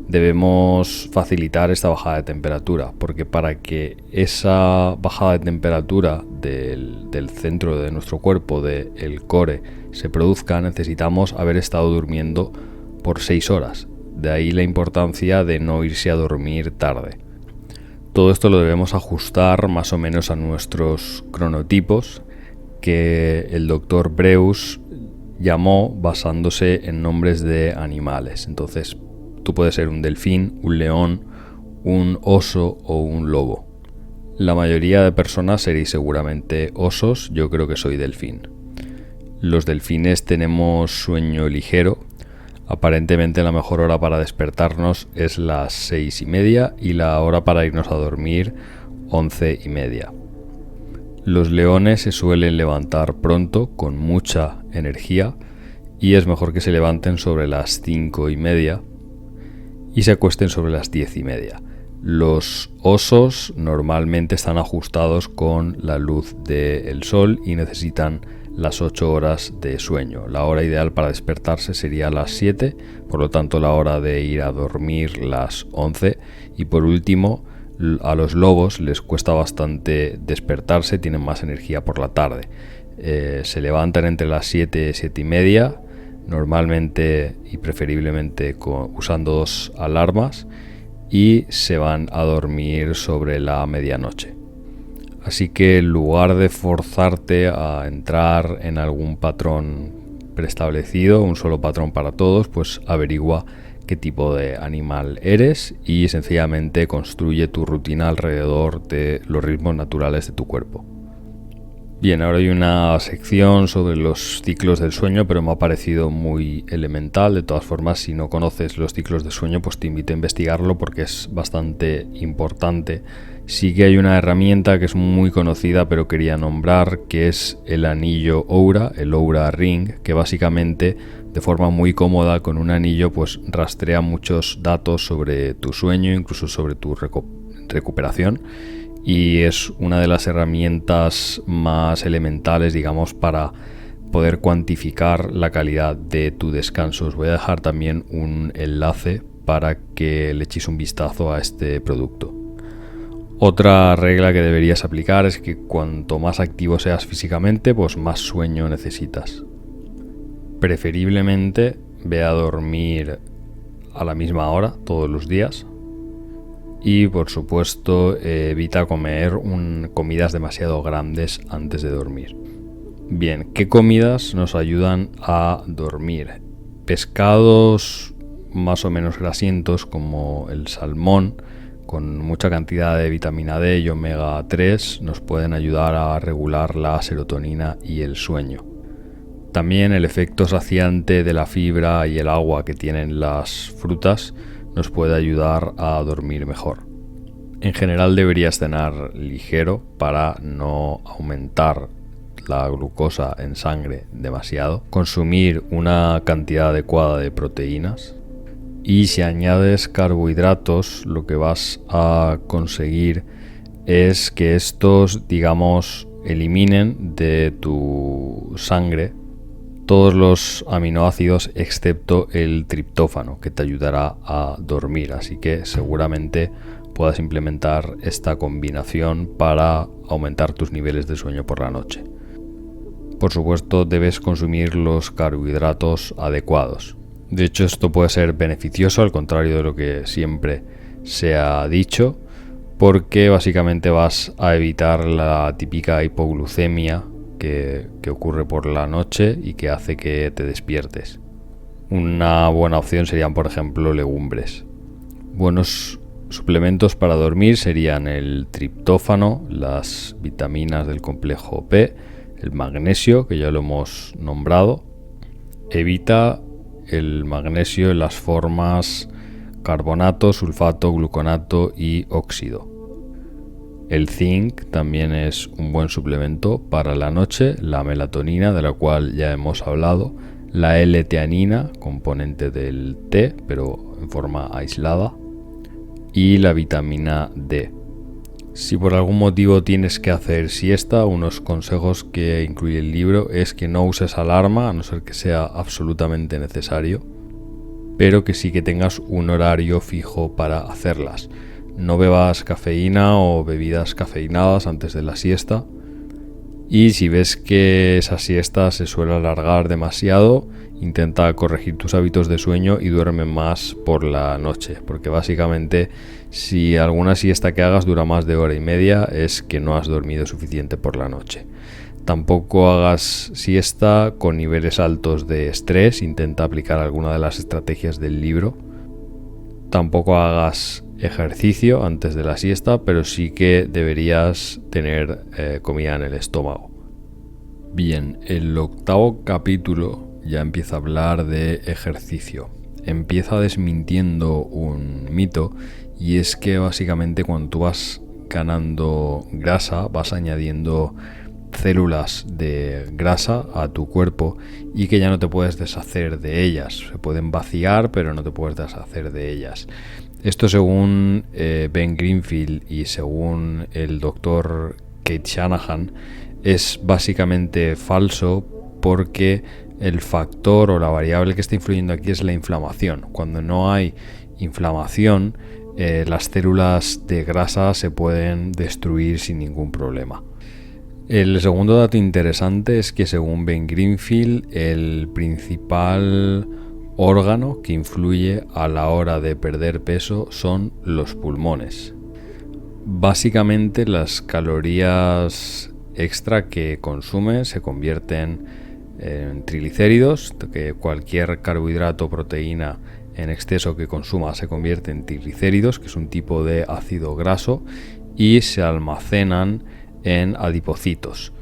debemos facilitar esta bajada de temperatura, porque para que esa bajada de temperatura del centro de nuestro cuerpo, del core, se produzca, necesitamos haber estado durmiendo por 6 horas. De ahí la importancia de no irse a dormir tarde. Todo esto lo debemos ajustar más o menos a nuestros cronotipos, que el doctor Breus llamó basándose en nombres de animales. Entonces, tú puedes ser un delfín, un león, un oso o un lobo. La mayoría de personas seréis seguramente osos, yo creo que soy delfín. Los delfines tenemos sueño ligero. Aparentemente la mejor hora para despertarnos es las 6:30 y la hora para irnos a dormir 11:30. Los leones se suelen levantar pronto, con mucha energía, y es mejor que se levanten sobre las 5:30 y se acuesten sobre las 10:30. Los osos normalmente están ajustados con la luz del sol y necesitan las 8 horas de sueño. La hora ideal para despertarse sería las 7, por lo tanto la hora de ir a dormir las 11. Y por último, a los lobos les cuesta bastante despertarse, tienen más energía por la tarde. Se levantan entre las 7 y 7:30, normalmente y preferiblemente usando 2 alarmas, y se van a dormir sobre la medianoche. Así que en lugar de forzarte a entrar en algún patrón preestablecido, un solo patrón para todos, pues averigua qué tipo de animal eres y sencillamente construye tu rutina alrededor de los ritmos naturales de tu cuerpo. Bien, ahora hay una sección sobre los ciclos del sueño, pero me ha parecido muy elemental. De todas formas, si no conoces los ciclos de sueño, pues te invito a investigarlo porque es bastante importante. Sí que hay una herramienta que es muy conocida, pero quería nombrar, que es el anillo Oura, el Oura Ring, que básicamente, de forma muy cómoda, con un anillo, pues rastrea muchos datos sobre tu sueño, incluso sobre tu recuperación. Y es una de las herramientas más elementales, digamos, para poder cuantificar la calidad de tu descanso. Os voy a dejar también un enlace para que le echéis un vistazo a este producto. Otra regla que deberías aplicar es que cuanto más activo seas físicamente, pues más sueño necesitas. Preferiblemente ve a dormir a la misma hora todos los días. Y por supuesto evita comer comidas demasiado grandes antes de dormir. Bien, ¿qué comidas nos ayudan a dormir? Pescados más o menos grasientos como el salmón, con mucha cantidad de vitamina D y omega 3, nos pueden ayudar a regular la serotonina y el sueño. También el efecto saciante de la fibra y el agua que tienen las frutas nos puede ayudar a dormir mejor. En general deberías cenar ligero para no aumentar la glucosa en sangre demasiado, consumir una cantidad adecuada de proteínas, y si añades carbohidratos, lo que vas a conseguir es que estos, digamos, eliminen de tu sangre todos los aminoácidos excepto el triptófano, que te ayudará a dormir. Así que seguramente puedas implementar esta combinación para aumentar tus niveles de sueño por la noche. Por supuesto, debes consumir los carbohidratos adecuados. De hecho, esto puede ser beneficioso, al contrario de lo que siempre se ha dicho, porque básicamente vas a evitar la típica hipoglucemia que ocurre por la noche y que hace que te despiertes. Una buena opción serían, por ejemplo, legumbres. Buenos suplementos para dormir serían el triptófano, las vitaminas del complejo P, el magnesio, que ya lo hemos nombrado. Evita el magnesio en las formas carbonato, sulfato, gluconato y óxido. El zinc también es un buen suplemento para la noche, la melatonina, de la cual ya hemos hablado, la L-teanina, componente del té, pero en forma aislada, y la vitamina D. Si por algún motivo tienes que hacer siesta, unos consejos que incluye el libro es que no uses alarma, a no ser que sea absolutamente necesario, pero que sí que tengas un horario fijo para hacerlas. No bebas cafeína o bebidas cafeinadas antes de la siesta, y si ves que esa siesta se suele alargar demasiado, intenta corregir tus hábitos de sueño y duerme más por la noche, porque básicamente si alguna siesta que hagas dura más de hora y media es que no has dormido suficiente por la noche. Tampoco hagas siesta con niveles altos de estrés, intenta aplicar alguna de las estrategias del libro. Tampoco hagas ejercicio antes de la siesta, pero sí que deberías tener comida en el estómago. Bien, el 8º capítulo ya empieza a hablar de ejercicio. Empieza desmintiendo un mito, y es que básicamente cuando tú vas ganando grasa, vas añadiendo células de grasa a tu cuerpo y que ya no te puedes deshacer de ellas. Se pueden vaciar, pero no te puedes deshacer de ellas. Esto según Ben Greenfield y según el doctor Cate Shanahan es básicamente falso, porque el factor o la variable que está influyendo aquí es la inflamación. Cuando no hay inflamación, las células de grasa se pueden destruir sin ningún problema. El segundo dato interesante es que según Ben Greenfield, el principal órgano que influye a la hora de perder peso son los pulmones. Básicamente las calorías extra que consumes se convierten en triglicéridos, que cualquier carbohidrato o proteína en exceso que consuma se convierte en triglicéridos, que es un tipo de ácido graso, y se almacenan en adipocitos.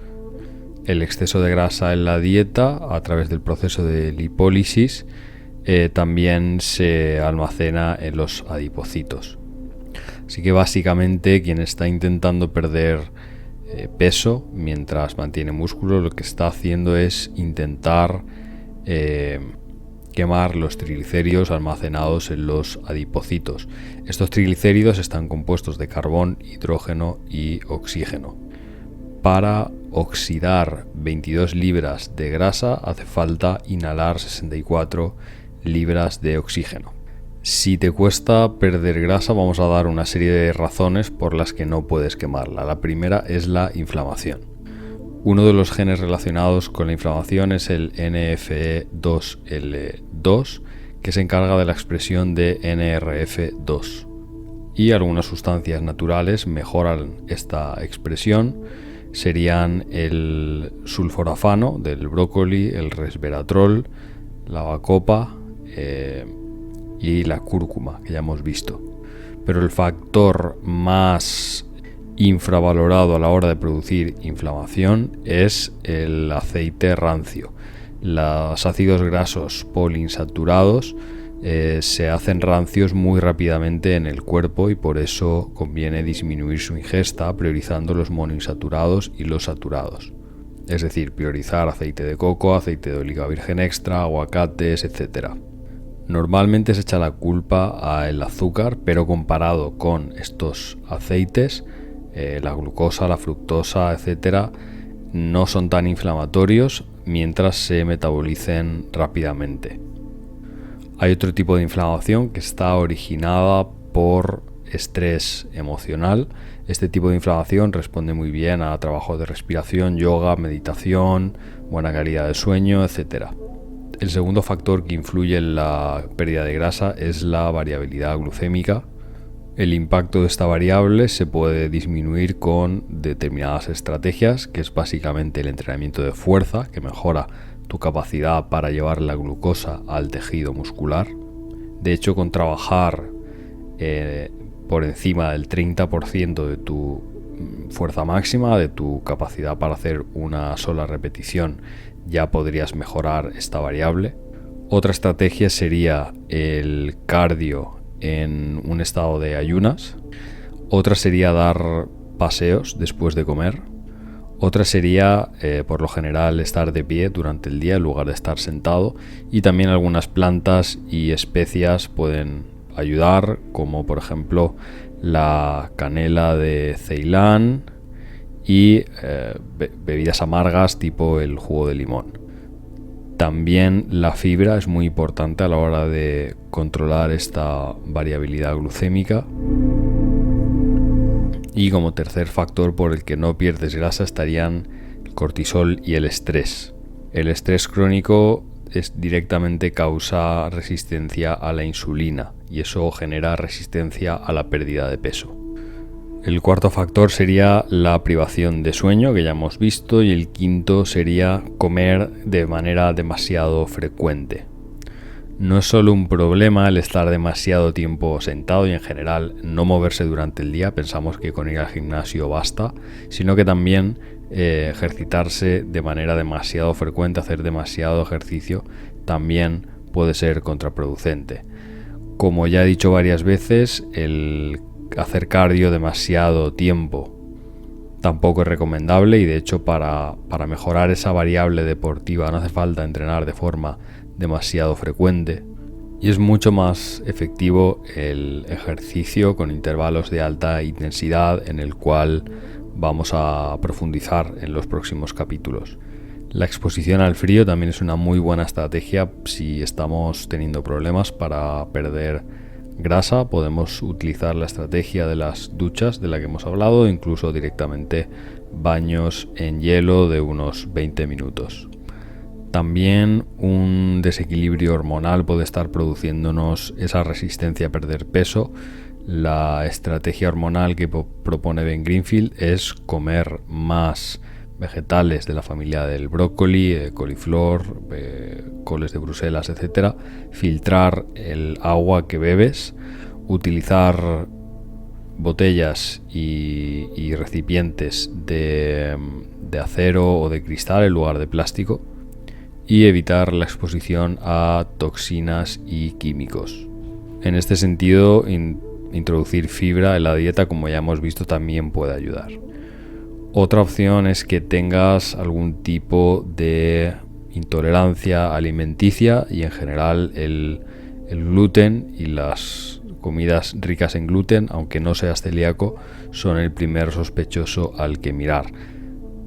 El exceso de grasa en la dieta, a través del proceso de lipólisis, también se almacena en los adipocitos. Así que básicamente quien está intentando perder peso mientras mantiene músculo, lo que está haciendo es intentar quemar los triglicéridos almacenados en los adipocitos. Estos triglicéridos están compuestos de carbón, hidrógeno y oxígeno. Para oxidar 22 libras de grasa hace falta inhalar 64 libras de oxígeno. Si te cuesta perder grasa, vamos a dar una serie de razones por las que no puedes quemarla. La primera es la inflamación. Uno de los genes relacionados con la inflamación es el NFE2L2, que se encarga de la expresión de NRF2. Y algunas sustancias naturales mejoran esta expresión. Serían el sulforafano del brócoli, el resveratrol, la bacopa y la cúrcuma, que ya hemos visto. Pero el factor más infravalorado a la hora de producir inflamación es el aceite rancio. Los ácidos grasos poliinsaturados se hacen rancios muy rápidamente en el cuerpo, y por eso conviene disminuir su ingesta priorizando los monoinsaturados y los saturados. es decir, priorizar aceite de coco, aceite de oliva virgen extra, aguacates, etc. Normalmente se echa la culpa al azúcar, pero comparado con estos aceites, la glucosa, la fructosa, etc., no son tan inflamatorios mientras se metabolicen rápidamente. Hay otro tipo de inflamación que está originada por estrés emocional. Este tipo de inflamación responde muy bien a trabajos de respiración, yoga, meditación, buena calidad de sueño, etc. El segundo factor que influye en la pérdida de grasa es la variabilidad glucémica. El impacto de esta variable se puede disminuir con determinadas estrategias, que es básicamente el entrenamiento de fuerza, que mejora tu capacidad para llevar la glucosa al tejido muscular. De hecho, con trabajar por encima del 30% de tu fuerza máxima, de tu capacidad para hacer una sola repetición, ya podrías mejorar esta variable. Otra estrategia sería el cardio en un estado de ayunas. Otra sería dar paseos después de comer. Otra sería, por lo general, estar de pie durante el día en lugar de estar sentado. Y también algunas plantas y especias pueden ayudar, como por ejemplo la canela de Ceilán y bebidas amargas tipo el jugo de limón. También la fibra es muy importante a la hora de controlar esta variabilidad glucémica. Y como tercer factor por el que no pierdes grasa estarían el cortisol y el estrés. El estrés crónico directamente causa resistencia a la insulina y eso genera resistencia a la pérdida de peso. El cuarto factor sería la privación de sueño, que ya hemos visto, y el quinto sería comer de manera demasiado frecuente. No es solo un problema el estar demasiado tiempo sentado y en general no moverse durante el día, pensamos que con ir al gimnasio basta, sino que también ejercitarse de manera demasiado frecuente, hacer demasiado ejercicio, también puede ser contraproducente. Como ya he dicho varias veces, el hacer cardio demasiado tiempo tampoco es recomendable y de hecho para mejorar esa variable deportiva no hace falta entrenar de forma demasiado frecuente y es mucho más efectivo el ejercicio con intervalos de alta intensidad en el cual vamos a profundizar en los próximos capítulos. La exposición al frío también es una muy buena estrategia si estamos teniendo problemas para perder grasa. Podemos utilizar la estrategia de las duchas de la que hemos hablado, incluso directamente baños en hielo de unos 20 minutos. También un desequilibrio hormonal puede estar produciéndonos esa resistencia a perder peso. La estrategia hormonal que propone Ben Greenfield es comer más vegetales de la familia del brócoli, coliflor, coles de Bruselas, etc. Filtrar el agua que bebes, utilizar botellas y recipientes de acero o de cristal en lugar de plástico y evitar la exposición a toxinas y químicos. En este sentido, introducir fibra en la dieta, como ya hemos visto, también puede ayudar. Otra opción es que tengas algún tipo de intolerancia alimenticia y en general el gluten y las comidas ricas en gluten, aunque no seas celíaco, son el primer sospechoso al que mirar.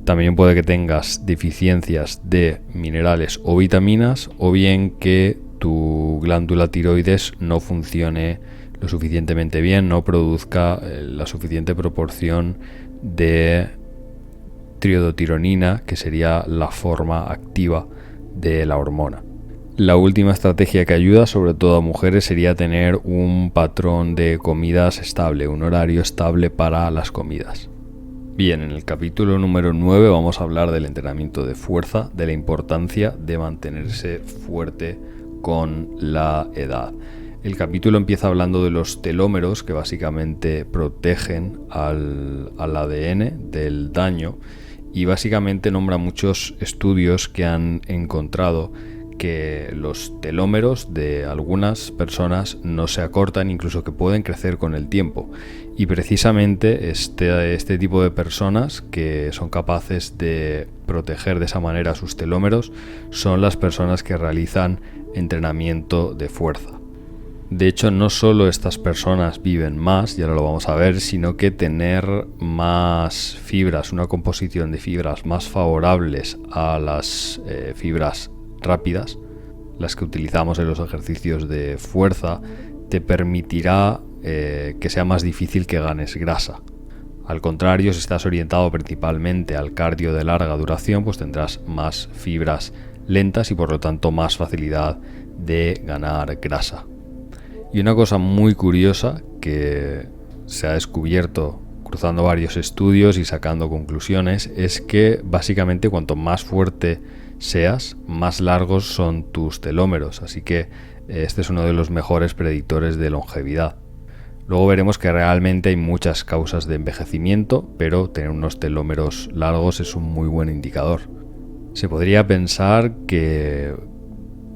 También puede que tengas deficiencias de minerales o vitaminas o bien que tu glándula tiroides no funcione lo suficientemente bien, no produzca la suficiente proporción de triodotironina, que sería la forma activa de la hormona. La última estrategia que ayuda, sobre todo a mujeres, sería tener un patrón de comidas estable, un horario estable para las comidas. Bien, en el capítulo número 9 vamos a hablar del entrenamiento de fuerza, de la importancia de mantenerse fuerte con la edad. El capítulo empieza hablando de los telómeros que básicamente protegen al ADN del daño y básicamente nombra muchos estudios que han encontrado que los telómeros de algunas personas no se acortan, incluso que pueden crecer con el tiempo. Y precisamente este tipo de personas que son capaces de proteger de esa manera sus telómeros son las personas que realizan entrenamiento de fuerza. De hecho, no solo estas personas viven más, y ahora lo vamos a ver, sino que tener más fibras, una composición de fibras más favorables a las fibras rápidas, las que utilizamos en los ejercicios de fuerza, te permitirá que sea más difícil que ganes grasa. Al contrario, si estás orientado principalmente al cardio de larga duración, pues tendrás más fibras lentas y por lo tanto más facilidad de ganar grasa. Y una cosa muy curiosa que se ha descubierto cruzando varios estudios y sacando conclusiones es que básicamente cuanto más fuerte seas, más largos son tus telómeros. Así que este es uno de los mejores predictores de longevidad. Luego veremos que realmente hay muchas causas de envejecimiento, pero tener unos telómeros largos es un muy buen indicador. Se podría pensar que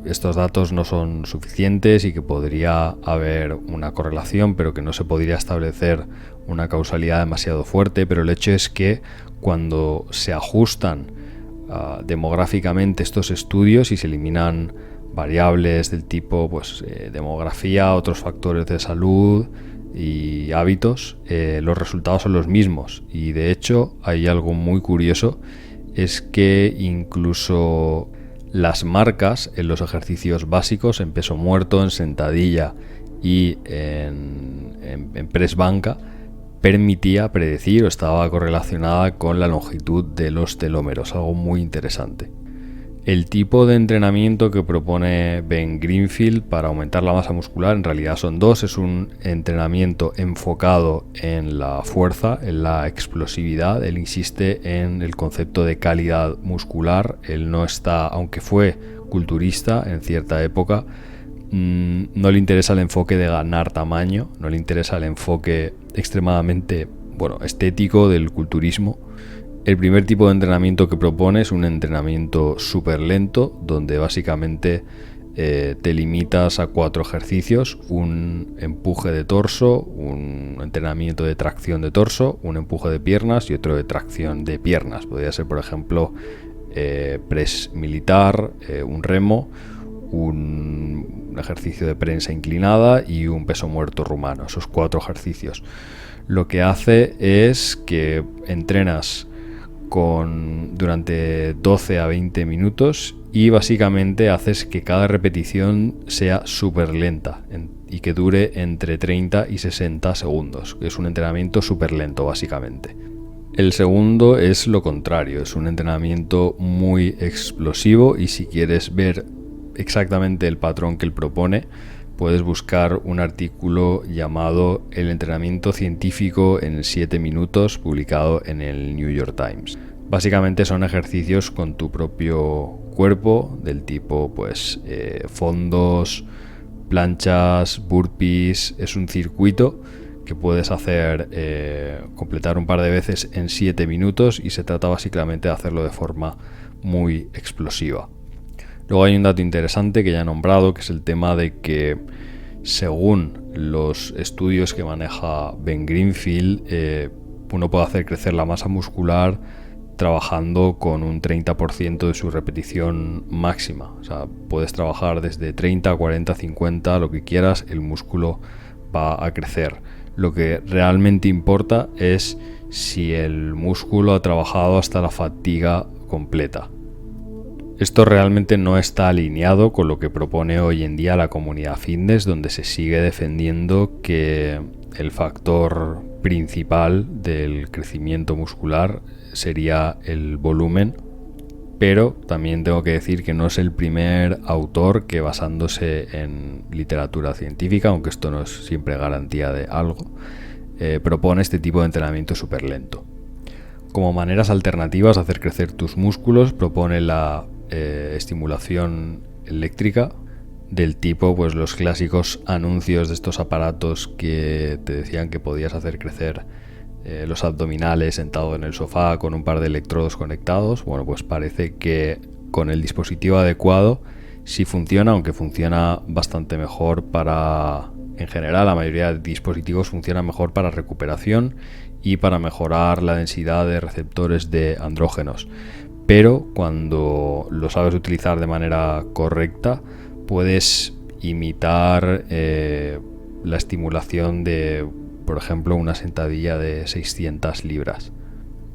estos datos no son suficientes y que podría haber una correlación, pero que no se podría establecer una causalidad demasiado fuerte, pero el hecho es que cuando se ajustan demográficamente estos estudios y se eliminan variables del tipo demografía, otros factores de salud y hábitos, los resultados son los mismos. Y de hecho hay algo muy curioso, es que incluso las marcas en los ejercicios básicos, en peso muerto, en sentadilla y en press banca, permitía predecir o estaba correlacionada con la longitud de los telómeros, algo muy interesante. El tipo de entrenamiento que propone Ben Greenfield para aumentar la masa muscular en realidad son dos. Es un entrenamiento enfocado en la fuerza, en la explosividad. Él insiste en el concepto de calidad muscular. Él no está, aunque fue culturista en cierta época, no le interesa el enfoque de ganar tamaño, no le interesa el enfoque extremadamente estético del culturismo. El primer tipo de entrenamiento que propone es un entrenamiento súper lento, donde básicamente te limitas a 4 ejercicios: un empuje de torso, un entrenamiento de tracción de torso, un empuje de piernas y otro de tracción de piernas. Podría ser, por ejemplo, press militar, un remo, un ejercicio de prensa inclinada y un peso muerto rumano. Esos 4 ejercicios. Lo que hace es que entrenas durante 12 a 20 minutos y básicamente haces que cada repetición sea súper lenta y que dure entre 30 y 60 segundos. Es un entrenamiento súper lento básicamente. El segundo es lo contrario, es un entrenamiento muy explosivo, y si quieres ver exactamente el patrón que él propone, puedes buscar un artículo llamado El entrenamiento científico en 7 minutos, publicado en el New York Times. Básicamente son ejercicios con tu propio cuerpo, del tipo fondos, planchas, burpees. Es un circuito que puedes hacer, completar un par de veces en 7 minutos, y se trata básicamente de hacerlo de forma muy explosiva. Luego hay un dato interesante que ya he nombrado, que es el tema de que, según los estudios que maneja Ben Greenfield, uno puede hacer crecer la masa muscular trabajando con un 30% de su repetición máxima. O sea, puedes trabajar desde 30, 40, 50, lo que quieras, el músculo va a crecer. Lo que realmente importa es si el músculo ha trabajado hasta la fatiga completa. Esto realmente no está alineado con lo que propone hoy en día la comunidad fitness, donde se sigue defendiendo que el factor principal del crecimiento muscular sería el volumen, pero también tengo que decir que no es el primer autor que, basándose en literatura científica, aunque esto no es siempre garantía de algo, propone este tipo de entrenamiento súper lento. Como maneras alternativas de hacer crecer tus músculos, propone la estimulación eléctrica, del tipo los clásicos anuncios de estos aparatos que te decían que podías hacer crecer los abdominales sentado en el sofá con un par de electrodos conectados. Bueno, pues parece que con el dispositivo adecuado sí funciona, aunque funciona bastante mejor en general, la mayoría de dispositivos funciona mejor para recuperación y para mejorar la densidad de receptores de andrógenos. Pero cuando lo sabes utilizar de manera correcta, puedes imitar la estimulación de, por ejemplo, una sentadilla de 600 libras.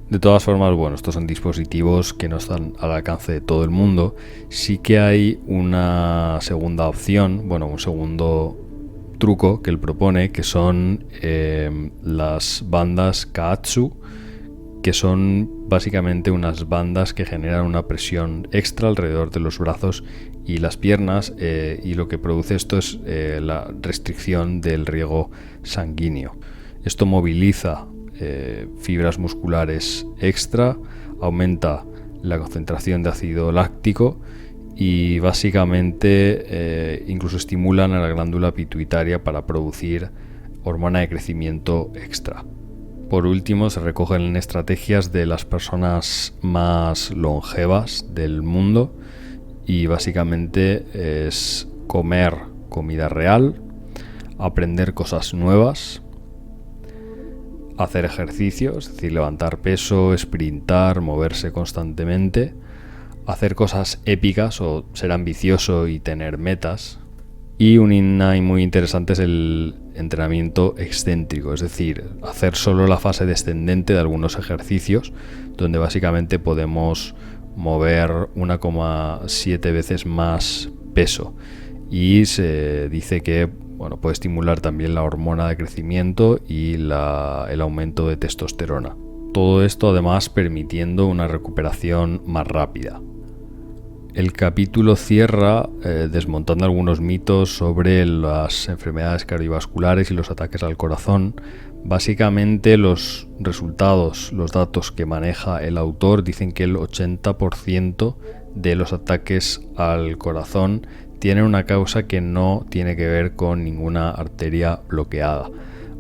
De todas formas, bueno, estos son dispositivos que no están al alcance de todo el mundo. Sí que hay una segunda opción, bueno, un segundo truco que él propone, que son las bandas Kaatsu, que son básicamente unas bandas que generan una presión extra alrededor de los brazos y las piernas, y lo que produce esto es la restricción del riego sanguíneo. Esto moviliza fibras musculares extra, aumenta la concentración de ácido láctico y básicamente incluso estimulan a la glándula pituitaria para producir hormona de crecimiento extra. Por último, se recogen estrategias de las personas más longevas del mundo y básicamente es comer comida real, aprender cosas nuevas, hacer ejercicio, es decir, levantar peso, sprintar, moverse constantemente, hacer cosas épicas o ser ambicioso y tener metas. Y una muy interesante es el entrenamiento excéntrico, es decir, hacer solo la fase descendente de algunos ejercicios, donde básicamente podemos mover 1,7 veces más peso. Y se dice que puede estimular también la hormona de crecimiento y el aumento de testosterona. Todo esto además permitiendo una recuperación más rápida. El capítulo cierra desmontando algunos mitos sobre las enfermedades cardiovasculares y los ataques al corazón. Básicamente los resultados, los datos que maneja el autor dicen que el 80% de los ataques al corazón tienen una causa que no tiene que ver con ninguna arteria bloqueada.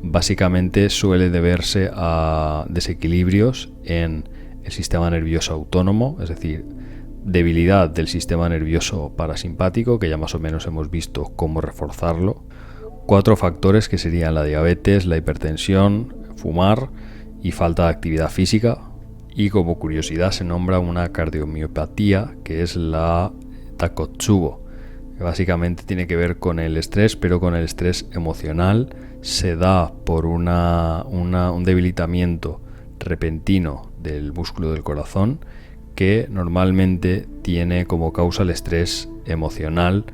Básicamente suele deberse a desequilibrios en el sistema nervioso autónomo, es decir, debilidad del sistema nervioso parasimpático, que ya más o menos hemos visto cómo reforzarlo. 4 factores que serían la diabetes, la hipertensión, fumar y falta de actividad física. Y como curiosidad se nombra una cardiomiopatía, que es la Takotsubo, que básicamente tiene que ver con el estrés, pero con el estrés emocional. Se da por un debilitamiento repentino del músculo del corazón, que normalmente tiene como causa el estrés emocional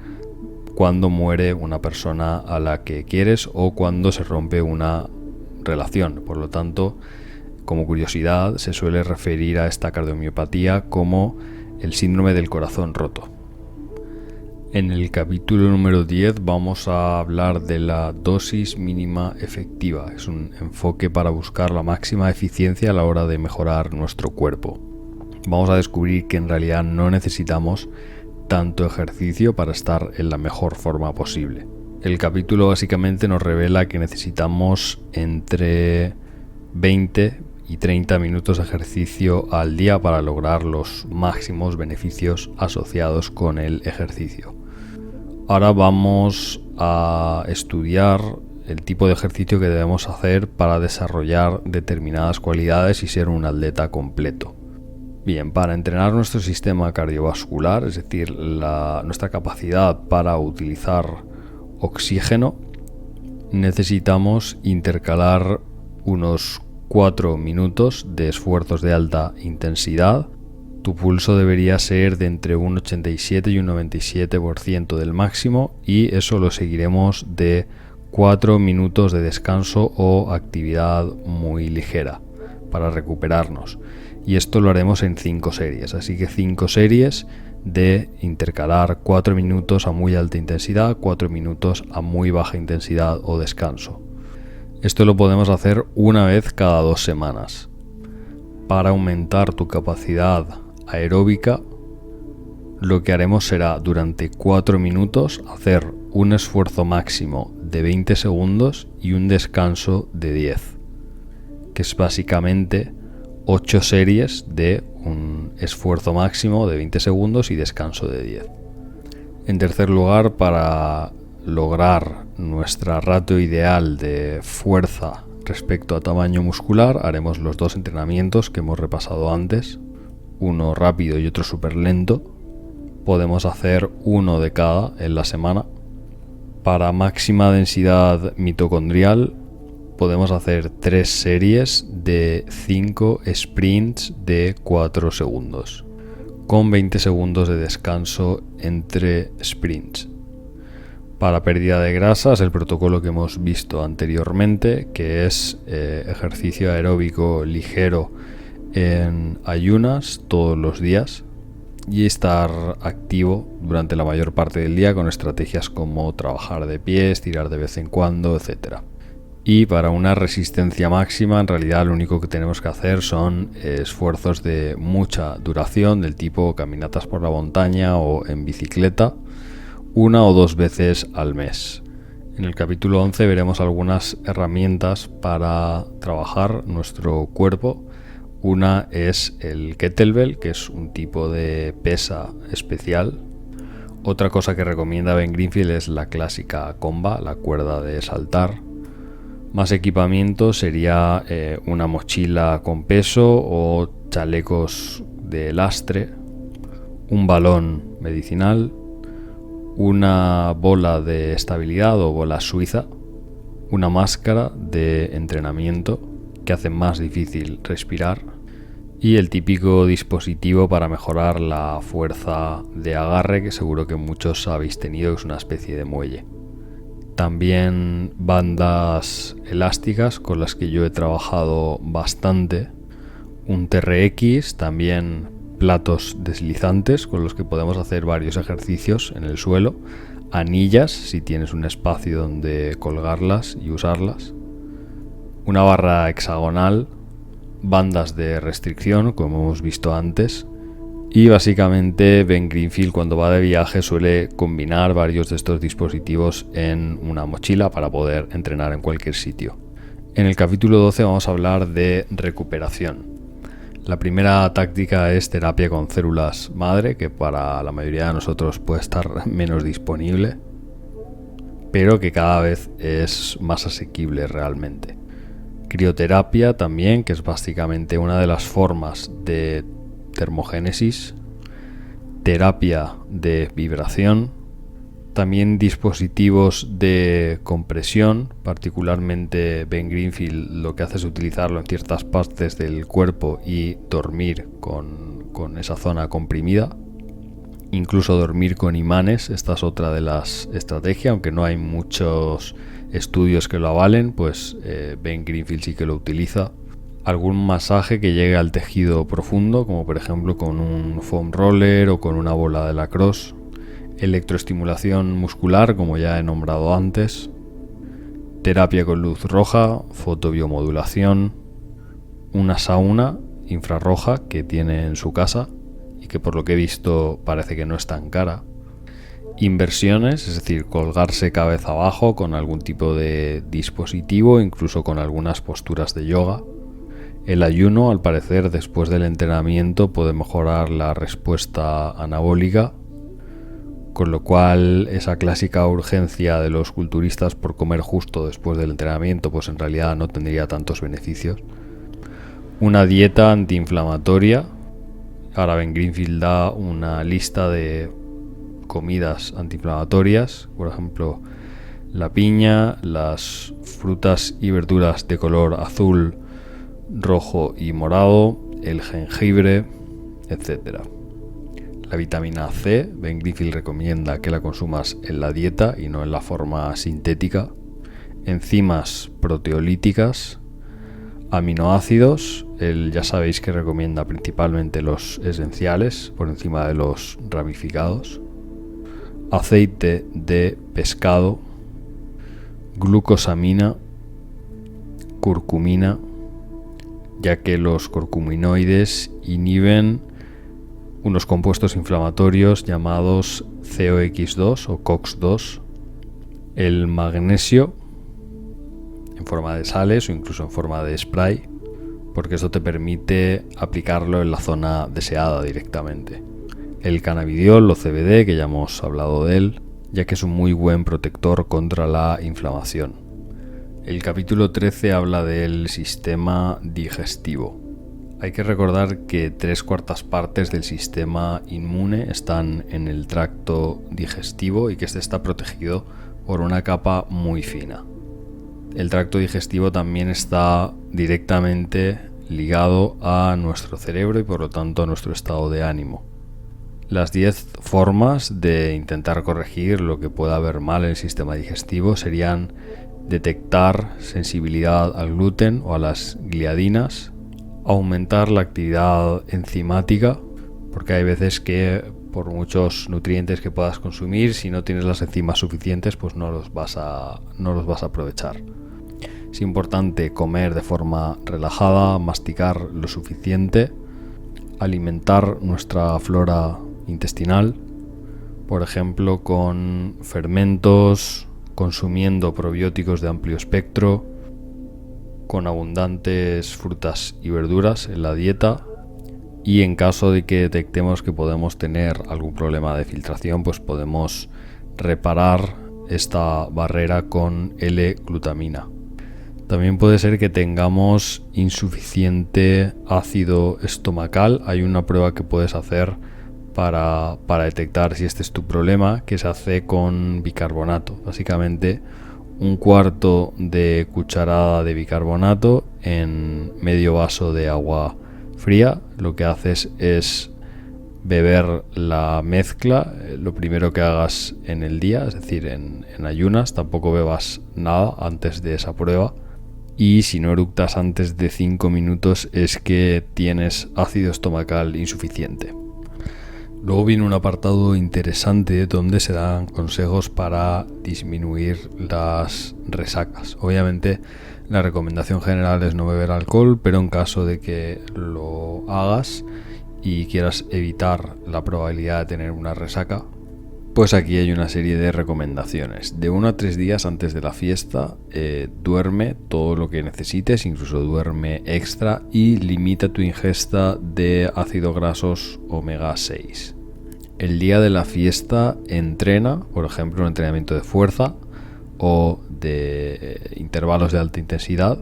cuando muere una persona a la que quieres o cuando se rompe una relación. Por lo tanto, como curiosidad, se suele referir a esta cardiomiopatía como el síndrome del corazón roto. En el capítulo número 10 vamos a hablar de la dosis mínima efectiva. Es un enfoque para buscar la máxima eficiencia a la hora de mejorar nuestro cuerpo. Vamos a descubrir que en realidad no necesitamos tanto ejercicio para estar en la mejor forma posible. El capítulo básicamente nos revela que necesitamos entre 20 y 30 minutos de ejercicio al día para lograr los máximos beneficios asociados con el ejercicio. Ahora vamos a estudiar el tipo de ejercicio que debemos hacer para desarrollar determinadas cualidades y ser un atleta completo. Bien, para entrenar nuestro sistema cardiovascular, es decir, nuestra capacidad para utilizar oxígeno, necesitamos intercalar unos 4 minutos de esfuerzos de alta intensidad. Tu pulso debería ser de entre un 87 y un 97% del máximo, y eso lo seguiremos de 4 minutos de descanso o actividad muy ligera para recuperarnos. Y esto lo haremos en 5 series, así que 5 series de intercalar 4 minutos a muy alta intensidad, 4 minutos a muy baja intensidad o descanso. Esto lo podemos hacer una vez cada 2 semanas. Para aumentar tu capacidad aeróbica, lo que haremos será durante 4 minutos hacer un esfuerzo máximo de 20 segundos y un descanso de 10, que es básicamente 8 series de un esfuerzo máximo de 20 segundos y descanso de 10. En tercer lugar, para lograr nuestra ratio ideal de fuerza respecto a tamaño muscular, haremos los 2 entrenamientos que hemos repasado antes, uno rápido y otro súper lento. Podemos hacer uno de cada en la semana. Para máxima densidad mitocondrial podemos hacer 3 series de 5 sprints de 4 segundos, con 20 segundos de descanso entre sprints. Para pérdida de grasas, el protocolo que hemos visto anteriormente, que es ejercicio aeróbico ligero en ayunas todos los días y estar activo durante la mayor parte del día con estrategias como trabajar de pie, estirar de vez en cuando, etc. Y para una resistencia máxima, en realidad lo único que tenemos que hacer son esfuerzos de mucha duración, del tipo caminatas por la montaña o en bicicleta, 1 o 2 veces al mes. En el capítulo 11 veremos algunas herramientas para trabajar nuestro cuerpo. Una es el kettlebell, que es un tipo de pesa especial. Otra cosa que recomienda Ben Greenfield es la clásica comba, la cuerda de saltar. Más equipamiento sería una mochila con peso o chalecos de lastre, un balón medicinal, una bola de estabilidad o bola suiza, una máscara de entrenamiento que hace más difícil respirar y el típico dispositivo para mejorar la fuerza de agarre que seguro que muchos habéis tenido, que es una especie de muelle. También bandas elásticas con las que yo he trabajado bastante, un TRX, también platos deslizantes con los que podemos hacer varios ejercicios en el suelo, anillas si tienes un espacio donde colgarlas y usarlas, una barra hexagonal, bandas de restricción como hemos visto antes, y básicamente Ben Greenfield cuando va de viaje suele combinar varios de estos dispositivos en una mochila para poder entrenar en cualquier sitio. En el capítulo 12 vamos a hablar de recuperación. La primera táctica es terapia con células madre, que para la mayoría de nosotros puede estar menos disponible, pero que cada vez es más asequible realmente. Crioterapia también, que es básicamente una de las formas de termogénesis, terapia de vibración, también dispositivos de compresión, particularmente Ben Greenfield lo que hace es utilizarlo en ciertas partes del cuerpo y dormir con esa zona comprimida, incluso dormir con imanes. Esta es otra de las estrategias, aunque no hay muchos estudios que lo avalen, pues Ben Greenfield sí que lo utiliza. Algún masaje que llegue al tejido profundo, como por ejemplo con un foam roller o con una bola de lacrosse. Electroestimulación muscular, como ya he nombrado antes. Terapia con luz roja, fotobiomodulación. Una sauna infrarroja que tiene en su casa y que por lo que he visto parece que no es tan cara. Inversiones, es decir, colgarse cabeza abajo con algún tipo de dispositivo, incluso con algunas posturas de yoga. El ayuno, al parecer, después del entrenamiento puede mejorar la respuesta anabólica, con lo cual esa clásica urgencia de los culturistas por comer justo después del entrenamiento, pues en realidad no tendría tantos beneficios. Una dieta antiinflamatoria. Ahora Ben Greenfield da una lista de comidas antiinflamatorias, por ejemplo, la piña, las frutas y verduras de color azul, rojo y morado, el jengibre, etc. La vitamina C, Ben Greenfield recomienda que la consumas en la dieta y no en la forma sintética. Enzimas proteolíticas, aminoácidos, él ya sabéis que recomienda principalmente los esenciales por encima de los ramificados. Aceite de pescado, glucosamina, curcumina, ya que los curcuminoides inhiben unos compuestos inflamatorios llamados COX2 o COX2, el magnesio en forma de sales o incluso en forma de spray, porque esto te permite aplicarlo en la zona deseada directamente. el cannabidiol o CBD, que ya hemos hablado de él, ya que es un muy buen protector contra la inflamación. El capítulo 13 habla del sistema digestivo. Hay que recordar que 3/4 partes del sistema inmune están en el tracto digestivo y que este está protegido por una capa muy fina. El tracto digestivo también está directamente ligado a nuestro cerebro y por lo tanto a nuestro estado de ánimo. Las 10 formas de intentar corregir lo que pueda haber mal en el sistema digestivo serían detectar sensibilidad al gluten o a las gliadinas, aumentar la actividad enzimática, porque hay veces que por muchos nutrientes que puedas consumir, si no tienes las enzimas suficientes, pues no los vas a aprovechar. Es importante comer de forma relajada, masticar lo suficiente, alimentar nuestra flora intestinal, por ejemplo con fermentos, consumiendo probióticos de amplio espectro, con abundantes frutas y verduras en la dieta, y en caso de que detectemos que podemos tener algún problema de filtración, pues podemos reparar esta barrera con L-glutamina. También puede ser que tengamos insuficiente ácido estomacal. Hay una prueba que puedes hacer para detectar si este es tu problema, que se hace con bicarbonato. Básicamente 1/4 de cucharada de bicarbonato en medio vaso de agua fría. Lo que haces es beber la mezcla lo primero que hagas en el día, es decir, en ayunas. Tampoco bebas nada antes de esa prueba. Y si no eructas antes de 5 minutos es que tienes ácido estomacal insuficiente. Luego viene un apartado interesante donde se dan consejos para disminuir las resacas. Obviamente la recomendación general es no beber alcohol, pero en caso de que lo hagas y quieras evitar la probabilidad de tener una resaca, pues aquí hay una serie de recomendaciones. De 1 a 3 días antes de la fiesta, duerme todo lo que necesites, incluso duerme extra, y limita tu ingesta de ácidos grasos omega 6. El día de la fiesta entrena, por ejemplo, un entrenamiento de fuerza o de intervalos de alta intensidad.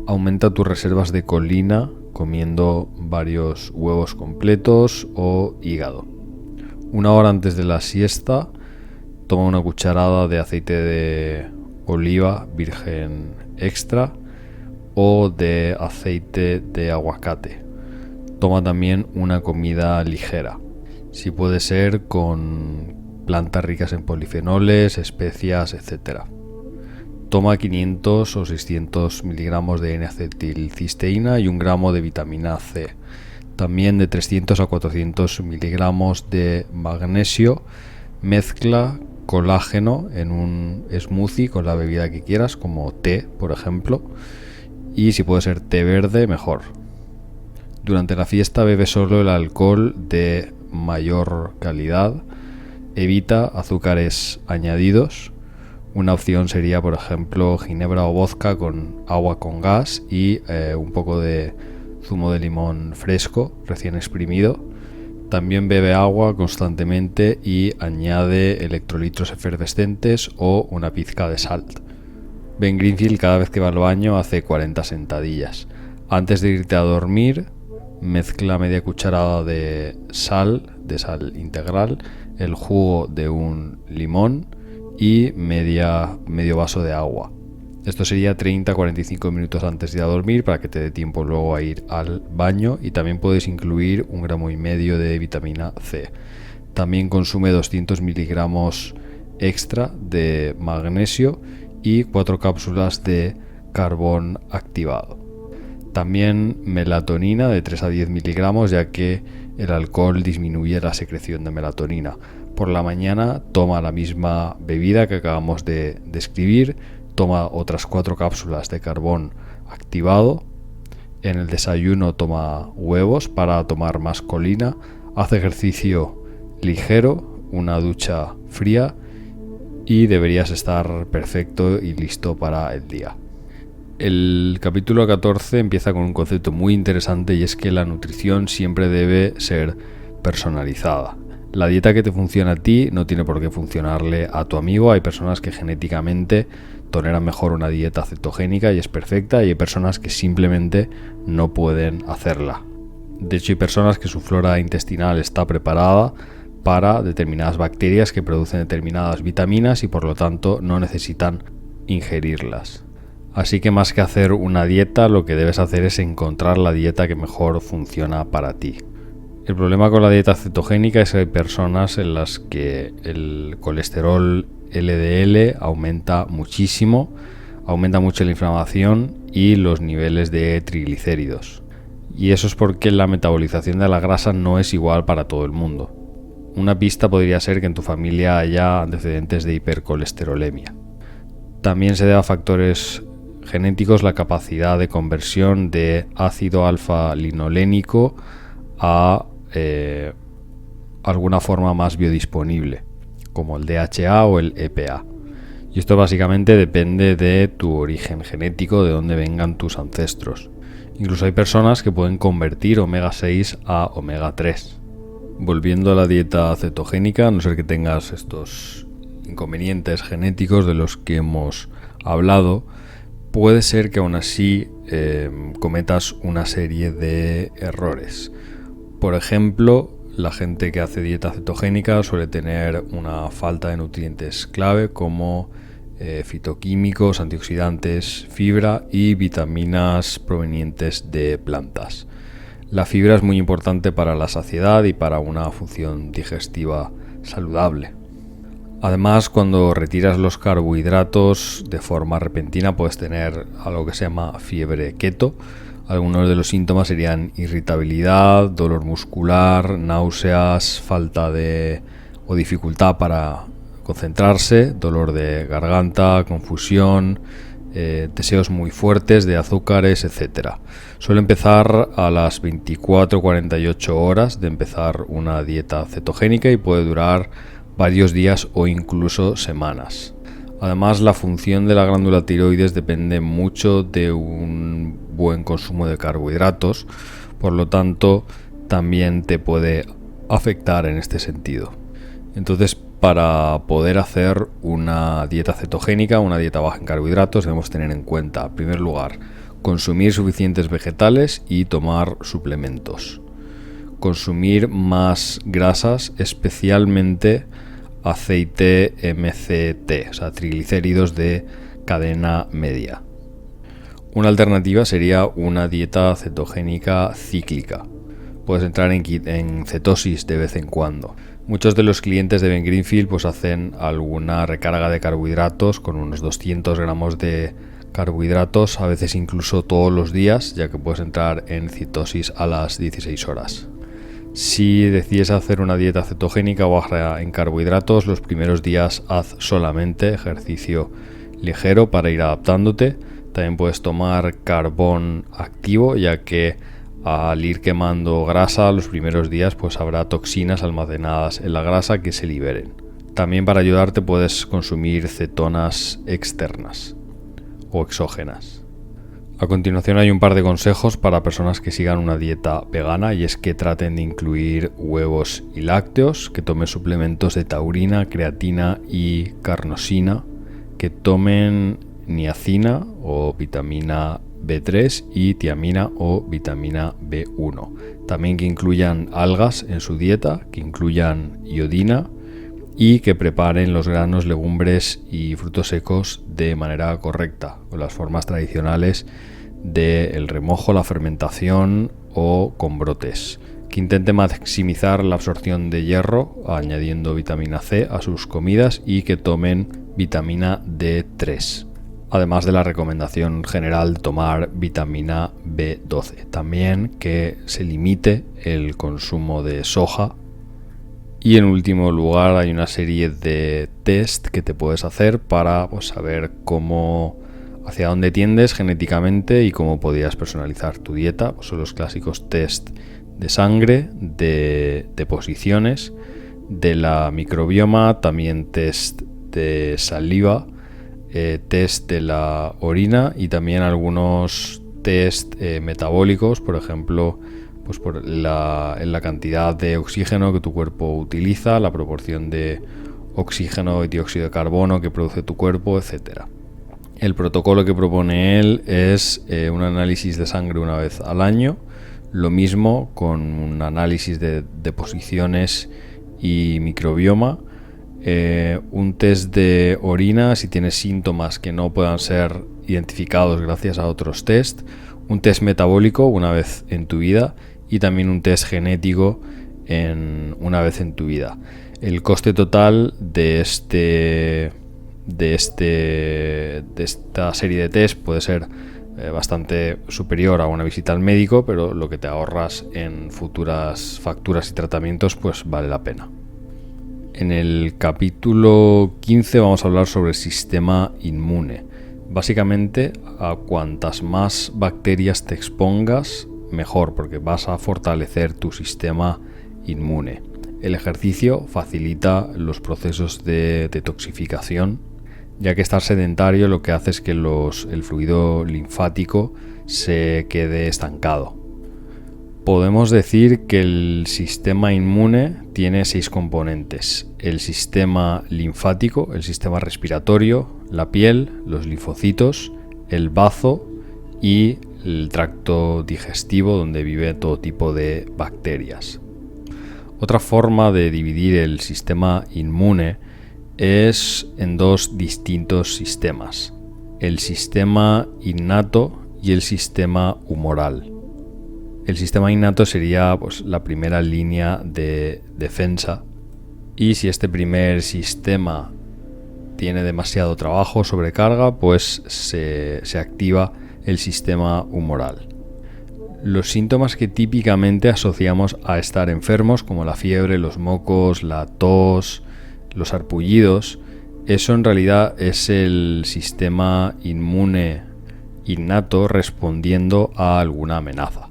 Aumenta tus reservas de colina comiendo varios huevos completos o hígado. 1 hora antes de la siesta, toma una cucharada de aceite de oliva virgen extra o de aceite de aguacate. Toma también una comida ligera, si puede ser con plantas ricas en polifenoles, especias, etc. Toma 500 o 600 miligramos de N-acetilcisteína y 1 gramo de vitamina C. También de 300 a 400 miligramos de magnesio. Mezcla colágeno en un smoothie con la bebida que quieras, como té, por ejemplo. Y si puede ser té verde, mejor. Durante la fiesta bebe solo el alcohol de mayor calidad. Evita azúcares añadidos. Una opción sería, por ejemplo, ginebra o vodka con agua con gas y un poco de zumo de limón fresco, recién exprimido. También bebe agua constantemente y añade electrolitos efervescentes o una pizca de sal. Ben Greenfield cada vez que va al baño hace 40 sentadillas. Antes de irte a dormir, mezcla media cucharada de sal integral, el jugo de un limón y medio vaso de agua. Esto sería 30-45 minutos antes de ir a dormir para que te dé tiempo luego a ir al baño, y también puedes incluir 1,5 gramos de vitamina C. También consume 200 miligramos extra de magnesio y 4 cápsulas de carbón activado. También melatonina de 3 a 10 miligramos, ya que el alcohol disminuye la secreción de melatonina. Por la mañana toma la misma bebida que acabamos de describir. Toma otras 4 cápsulas de carbón activado. En el desayuno toma huevos para tomar más colina. Hace ejercicio ligero, una ducha fría y deberías estar perfecto y listo para el día. El capítulo 14 empieza con un concepto muy interesante y es que la nutrición siempre debe ser personalizada. La dieta que te funciona a ti no tiene por qué funcionarle a tu amigo. Hay personas que genéticamente toleran mejor una dieta cetogénica y es perfecta, y hay personas que simplemente no pueden hacerla. De hecho, hay personas que su flora intestinal está preparada para determinadas bacterias que producen determinadas vitaminas y por lo tanto no necesitan ingerirlas. Así que más que hacer una dieta, lo que debes hacer es encontrar la dieta que mejor funciona para ti. El problema con la dieta cetogénica es que hay personas en las que el colesterol LDL aumenta muchísimo, aumenta mucho la inflamación y los niveles de triglicéridos. Y eso es porque la metabolización de la grasa no es igual para todo el mundo. Una pista podría ser que en tu familia haya antecedentes de hipercolesterolemia. También se debe a factores genéticos la capacidad de conversión de ácido alfa-linolénico a alguna forma más biodisponible, como el DHA o el EPA. Y esto básicamente depende de tu origen genético, de dónde vengan tus ancestros. Incluso hay personas que pueden convertir omega 6 a omega 3. Volviendo a la dieta cetogénica, a no ser que tengas estos inconvenientes genéticos de los que hemos hablado, puede ser que aún así cometas una serie de errores. Por ejemplo, la gente que hace dieta cetogénica suele tener una falta de nutrientes clave como fitoquímicos, antioxidantes, fibra y vitaminas provenientes de plantas. La fibra es muy importante para la saciedad y para una función digestiva saludable. Además, cuando retiras los carbohidratos de forma repentina puedes tener algo que se llama fiebre keto. Algunos de los síntomas serían irritabilidad, dolor muscular, náuseas, falta de o dificultad para concentrarse, dolor de garganta, confusión, deseos muy fuertes de azúcares, etc. Suele empezar a las 24-48 horas de empezar una dieta cetogénica y puede durar varios días o incluso semanas. Además, la función de la glándula tiroides depende mucho de un buen consumo de carbohidratos, por lo tanto también te puede afectar en este sentido. Entonces, para poder hacer una dieta cetogénica, una dieta baja en carbohidratos, debemos tener en cuenta, en primer lugar, consumir suficientes vegetales y tomar suplementos. Consumir más grasas, especialmente aceite MCT, o sea, triglicéridos de cadena media. Una alternativa sería una dieta cetogénica cíclica. Puedes entrar en cetosis de vez en cuando. Muchos de los clientes de Ben Greenfield pues hacen alguna recarga de carbohidratos con unos 200 gramos de carbohidratos, a veces incluso todos los días, ya que puedes entrar en cetosis a las 16 horas. Si decides hacer una dieta cetogénica baja en carbohidratos, los primeros días haz solamente ejercicio ligero para ir adaptándote. También puedes tomar carbón activo, ya que al ir quemando grasa los primeros días pues habrá toxinas almacenadas en la grasa que se liberen. También para ayudarte puedes consumir cetonas externas o exógenas. A continuación hay un par de consejos para personas que sigan una dieta vegana, y es que traten de incluir huevos y lácteos, que tomen suplementos de taurina, creatina y carnosina, que tomen niacina o vitamina B3 y tiamina o vitamina B1. También que incluyan algas en su dieta, que incluyan iodina y que preparen los granos, legumbres y frutos secos de manera correcta, con las formas tradicionales del remojo, la fermentación o con brotes. Que intente maximizar la absorción de hierro añadiendo vitamina C a sus comidas y que tomen vitamina D3. Además de la recomendación general de tomar vitamina B12. También que se limite el consumo de soja. Y en último lugar hay una serie de test que te puedes hacer para saber hacia dónde tiendes genéticamente y cómo podrías personalizar tu dieta. Son los clásicos test de sangre, de deposiciones, de la microbioma, también test de saliva, test de la orina y también algunos test metabólicos, por ejemplo, pues por la cantidad de oxígeno que tu cuerpo utiliza, la proporción de oxígeno y dióxido de carbono que produce tu cuerpo, etc. El protocolo que propone él es un análisis de sangre una vez al año, lo mismo con un análisis de deposiciones y microbioma, un test de orina si tienes síntomas que no puedan ser identificados gracias a otros test, un test metabólico una vez en tu vida y también un test genético una vez en tu vida. El coste total de esta serie de test puede ser bastante superior a una visita al médico, pero lo que te ahorras en futuras facturas y tratamientos pues vale la pena. En el capítulo 15 vamos a hablar sobre el sistema inmune. Básicamente, a cuantas más bacterias te expongas, mejor, porque vas a fortalecer tu sistema inmune. El ejercicio facilita los procesos de detoxificación, ya que estar sedentario lo que hace es que el fluido linfático se quede estancado. Podemos decir que el sistema inmune tiene 6 componentes: el sistema linfático, el sistema respiratorio, la piel, los linfocitos, el bazo y el tracto digestivo, donde vive todo tipo de bacterias. Otra forma de dividir el sistema inmune es en 2 distintos sistemas: el sistema innato y el sistema humoral. El sistema innato sería pues la primera línea de defensa, y si este primer sistema tiene demasiado trabajo, sobrecarga, pues se activa el sistema humoral. Los síntomas que típicamente asociamos a estar enfermos, como la fiebre, los mocos, la tos, los sarpullidos, eso en realidad es el sistema inmune innato respondiendo a alguna amenaza.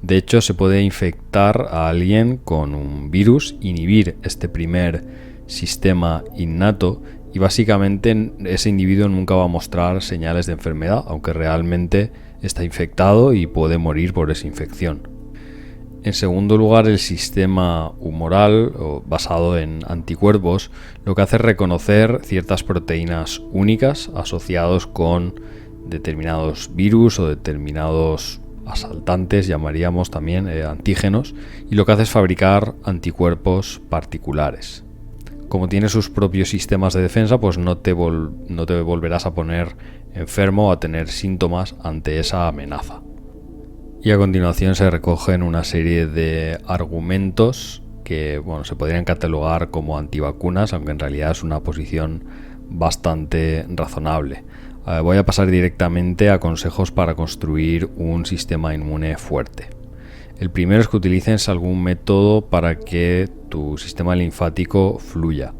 De hecho, se puede infectar a alguien con un virus, inhibir este primer sistema innato, y básicamente ese individuo nunca va a mostrar señales de enfermedad, aunque realmente está infectado y puede morir por esa infección. En segundo lugar, el sistema humoral, basado en anticuerpos, lo que hace es reconocer ciertas proteínas únicas asociados con determinados virus o determinados asaltantes, llamaríamos también antígenos, y lo que hace es fabricar anticuerpos particulares. Como tiene sus propios sistemas de defensa, pues no te volverás a poner enfermo o a tener síntomas ante esa amenaza. Y a continuación se recogen una serie de argumentos que se podrían catalogar como antivacunas, aunque en realidad es una posición bastante razonable. Voy a pasar directamente a consejos para construir un sistema inmune fuerte. El primero es que utilices algún método para que tu sistema linfático fluya.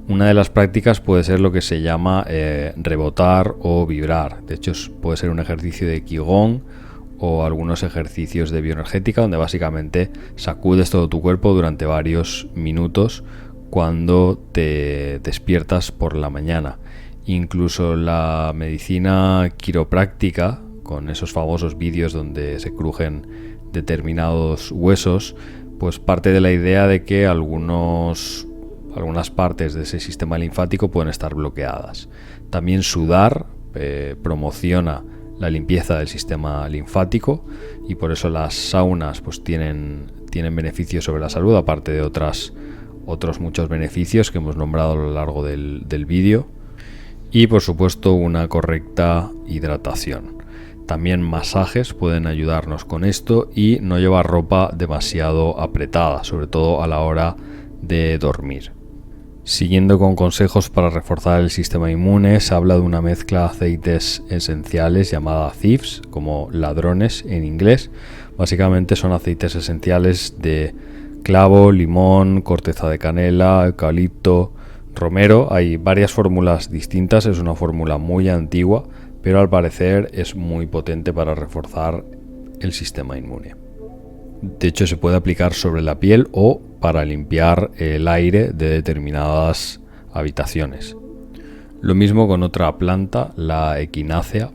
Una de las prácticas puede ser lo que se llama rebotar o vibrar. De hecho, puede ser un ejercicio de Qigong o algunos ejercicios de bioenergética, donde básicamente sacudes todo tu cuerpo durante varios minutos cuando te despiertas por la mañana. Incluso la medicina quiropráctica, con esos famosos vídeos donde se crujen determinados huesos, pues parte de la idea de que algunas partes de ese sistema linfático pueden estar bloqueadas. También sudar promociona la limpieza del sistema linfático, y por eso las saunas pues tienen beneficios sobre la salud, aparte de otros muchos beneficios que hemos nombrado a lo largo del vídeo. Y por supuesto una correcta hidratación. También masajes pueden ayudarnos con esto, y no llevar ropa demasiado apretada, sobre todo a la hora de dormir. Siguiendo con consejos para reforzar el sistema inmune, se habla de una mezcla de aceites esenciales llamada thieves, como ladrones en inglés. Básicamente son aceites esenciales de clavo, limón, corteza de canela, eucalipto, romero. Hay varias fórmulas distintas, es una fórmula muy antigua, pero al parecer es muy potente para reforzar el sistema inmune. De hecho, se puede aplicar sobre la piel o para limpiar el aire de determinadas habitaciones. Lo mismo con otra planta, la equinácea,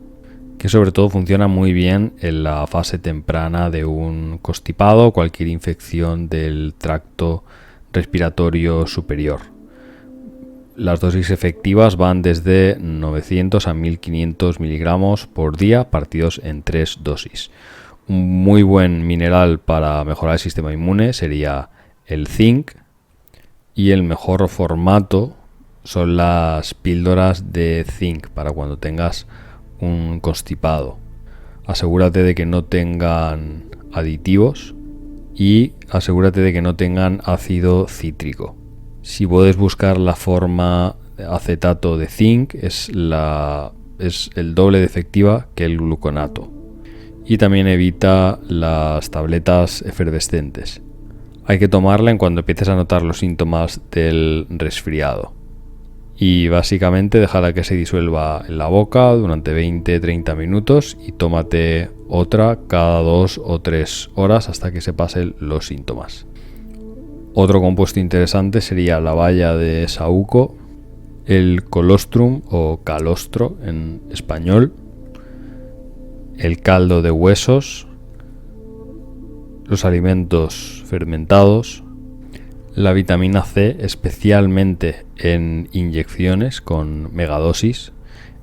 que sobre todo funciona muy bien en la fase temprana de un constipado o cualquier infección del tracto respiratorio superior. Las dosis efectivas van desde 900 a 1500 miligramos por día, partidos en 3 dosis. Un muy buen mineral para mejorar el sistema inmune sería el zinc, y el mejor formato son las píldoras de zinc para cuando tengas un constipado. Asegúrate de que no tengan aditivos y asegúrate de que no tengan ácido cítrico. Si puedes buscar la forma de acetato de zinc, es el doble de efectiva que el gluconato. Y también evita las tabletas efervescentes. Hay que tomarla en cuando empieces a notar los síntomas del resfriado. Y básicamente déjala que se disuelva en la boca durante 20-30 minutos y tómate otra cada 2 o 3 horas hasta que se pasen los síntomas. Otro compuesto interesante sería la baya de saúco, el colostrum o calostro en español, el caldo de huesos, los alimentos fermentados, la vitamina C, especialmente en inyecciones con megadosis,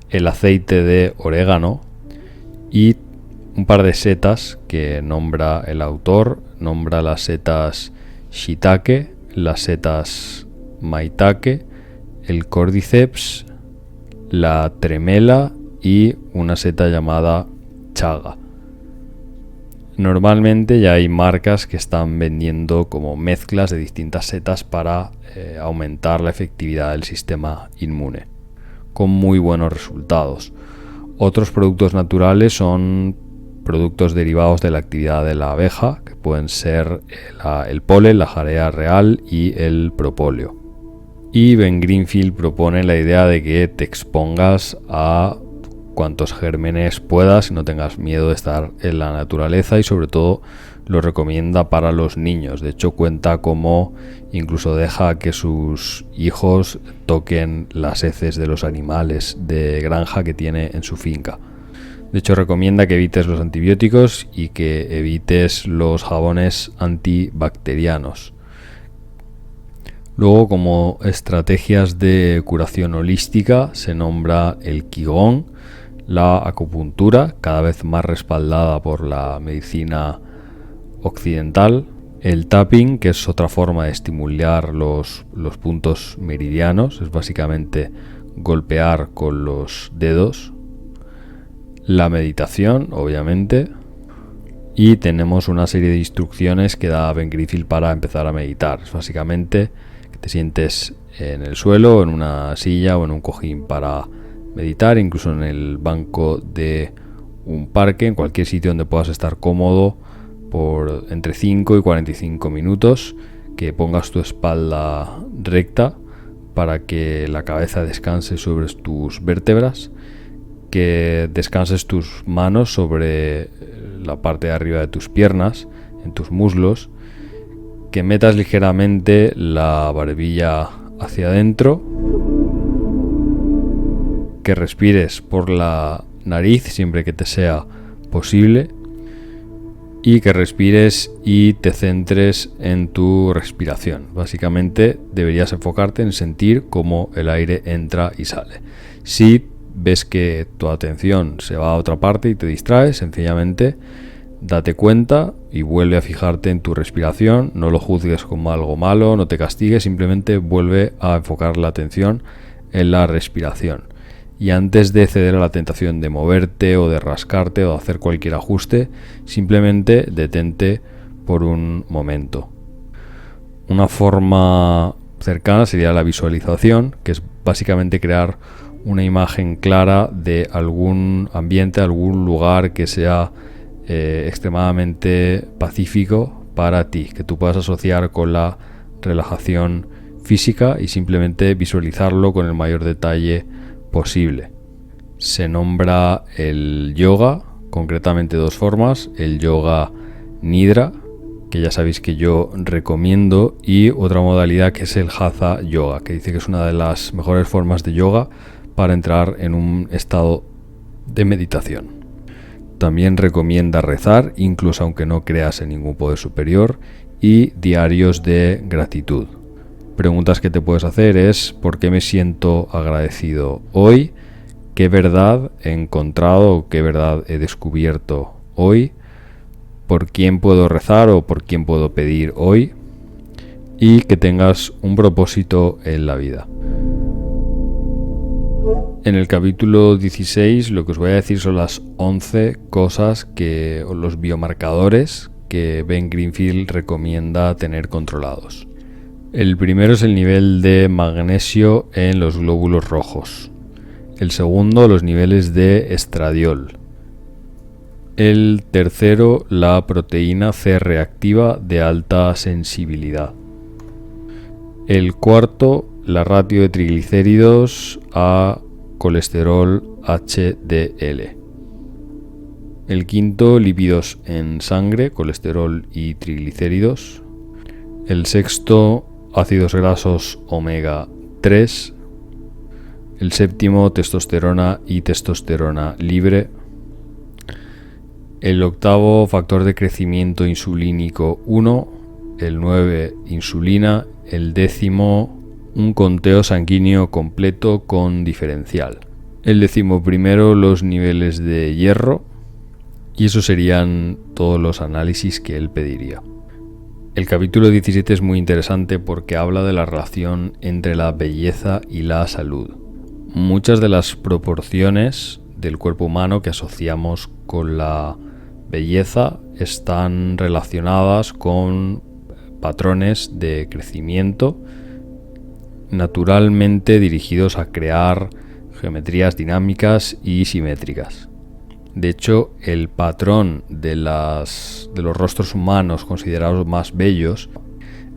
el aceite de orégano y un par de setas que nombra el autor. Nombra las setas shiitake, las setas maitake, el cordyceps, la tremela y una seta llamada chaga. Normalmente ya hay marcas que están vendiendo como mezclas de distintas setas para aumentar la efectividad del sistema inmune, con muy buenos resultados. Otros productos naturales son productos derivados de la actividad de la abeja, que pueden ser el polen, la jarea real y el propóleo. Y Ben Greenfield propone la idea de que te expongas a cuantos gérmenes puedas y no tengas miedo de estar en la naturaleza, y sobre todo lo recomienda para los niños. De hecho, cuenta cómo incluso deja que sus hijos toquen las heces de los animales de granja que tiene en su finca. De hecho, recomienda que evites los antibióticos y que evites los jabones antibacterianos. Luego, como estrategias de curación holística, se nombra el Qigong, la acupuntura, cada vez más respaldada por la medicina occidental, el tapping, que es otra forma de estimular los puntos meridianos, es básicamente golpear con los dedos, la meditación, obviamente, y tenemos una serie de instrucciones que da Ben Greenfield para empezar a meditar. Es básicamente que te sientes en el suelo, en una silla o en un cojín para meditar, incluso en el banco de un parque, en cualquier sitio donde puedas estar cómodo por entre 5 y 45 minutos, que pongas tu espalda recta para que la cabeza descanse sobre tus vértebras, que descanses tus manos sobre la parte de arriba de tus piernas, en tus muslos, que metas ligeramente la barbilla hacia adentro, que respires por la nariz siempre que te sea posible y que respires y te centres en tu respiración. Básicamente deberías enfocarte en sentir cómo el aire entra y sale. Si ves que tu atención se va a otra parte y te distraes, sencillamente date cuenta y vuelve a fijarte en tu respiración. No lo juzgues como algo malo, no te castigues, simplemente vuelve a enfocar la atención en la respiración. Y antes de ceder a la tentación de moverte o de rascarte o de hacer cualquier ajuste, simplemente detente por un momento. Una forma cercana sería la visualización, que es básicamente crear una imagen clara de algún ambiente, algún lugar que sea extremadamente pacífico para ti, que tú puedas asociar con la relajación física y simplemente visualizarlo con el mayor detalle posible. Se nombra el yoga, concretamente dos formas: el yoga nidra, que ya sabéis que yo recomiendo, y otra modalidad que es el hatha yoga, que dice que es una de las mejores formas de yoga para entrar en un estado de meditación. También recomienda rezar, incluso aunque no creas en ningún poder superior, y diarios de gratitud. Preguntas que te puedes hacer es: ¿por qué me siento agradecido hoy? ¿Qué verdad he encontrado o qué verdad he descubierto hoy? ¿Por quién puedo rezar o por quién puedo pedir hoy? Y que tengas un propósito en la vida. En el capítulo 16 lo que os voy a decir son las 11 cosas o los biomarcadores que Ben Greenfield recomienda tener controlados. El primero es el nivel de magnesio en los glóbulos rojos. El segundo, los niveles de estradiol. El tercero, la proteína C reactiva de alta sensibilidad. El cuarto, la ratio de triglicéridos a colesterol HDL. El quinto, lípidos en sangre, colesterol y triglicéridos. El sexto, ácidos grasos omega 3. El séptimo, testosterona y testosterona libre. El octavo, factor de crecimiento insulínico 1. El 9, insulina. El décimo, un conteo sanguíneo completo con diferencial. El 11º, los niveles de hierro. Y esos serían todos los análisis que él pediría. El capítulo 17 es muy interesante porque habla de la relación entre la belleza y la salud. Muchas de las proporciones del cuerpo humano que asociamos con la belleza están relacionadas con patrones de crecimiento naturalmente dirigidos a crear geometrías dinámicas y simétricas. De hecho, el patrón de los rostros humanos considerados más bellos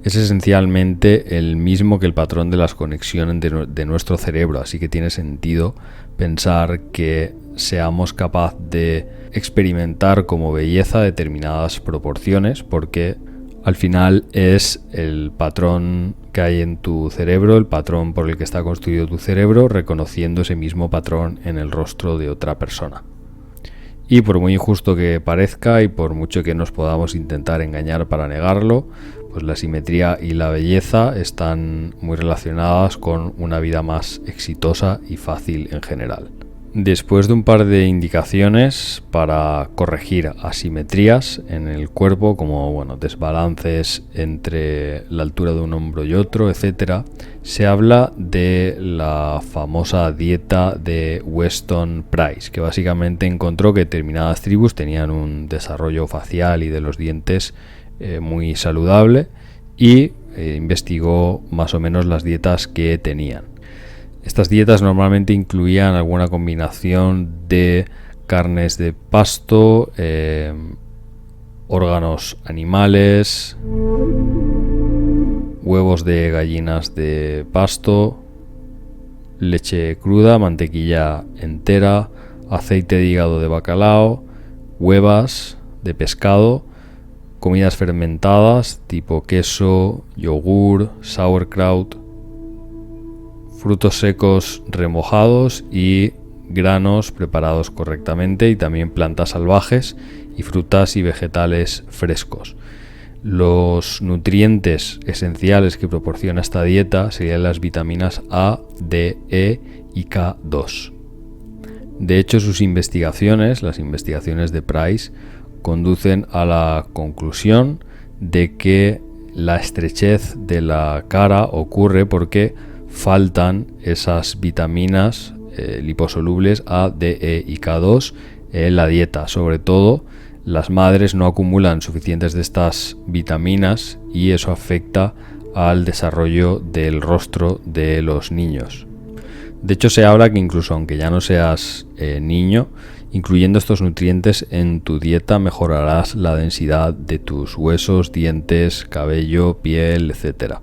es esencialmente el mismo que el patrón de las conexiones de nuestro cerebro, así que tiene sentido pensar que seamos capaces de experimentar como belleza determinadas proporciones, porque al final es el patrón que hay en tu cerebro, el patrón por el que está construido tu cerebro, reconociendo ese mismo patrón en el rostro de otra persona. Y por muy injusto que parezca y por mucho que nos podamos intentar engañar para negarlo, pues la simetría y la belleza están muy relacionadas con una vida más exitosa y fácil en general. Después de un par de indicaciones para corregir asimetrías en el cuerpo, como desbalances entre la altura de un hombro y otro, etc., se habla de la famosa dieta de Weston Price, que básicamente encontró que determinadas tribus tenían un desarrollo facial y de los dientes muy saludable y investigó más o menos las dietas que tenían. Estas dietas normalmente incluían alguna combinación de carnes de pasto, órganos animales, huevos de gallinas de pasto, leche cruda, mantequilla entera, aceite de hígado de bacalao, huevas de pescado, comidas fermentadas tipo queso, yogur, sauerkraut, frutos secos remojados y granos preparados correctamente, y también plantas salvajes y frutas y vegetales frescos. Los nutrientes esenciales que proporciona esta dieta serían las vitaminas A, D, E y K2. De hecho, sus investigaciones, las investigaciones de Price, conducen a la conclusión de que la estrechez de la cara ocurre porque faltan esas vitaminas liposolubles A, D, E y K2 en la dieta. Sobre todo, las madres no acumulan suficientes de estas vitaminas y eso afecta al desarrollo del rostro de los niños. De hecho, se habla que incluso aunque ya no seas niño, incluyendo estos nutrientes en tu dieta mejorarás la densidad de tus huesos, dientes, cabello, piel, etc.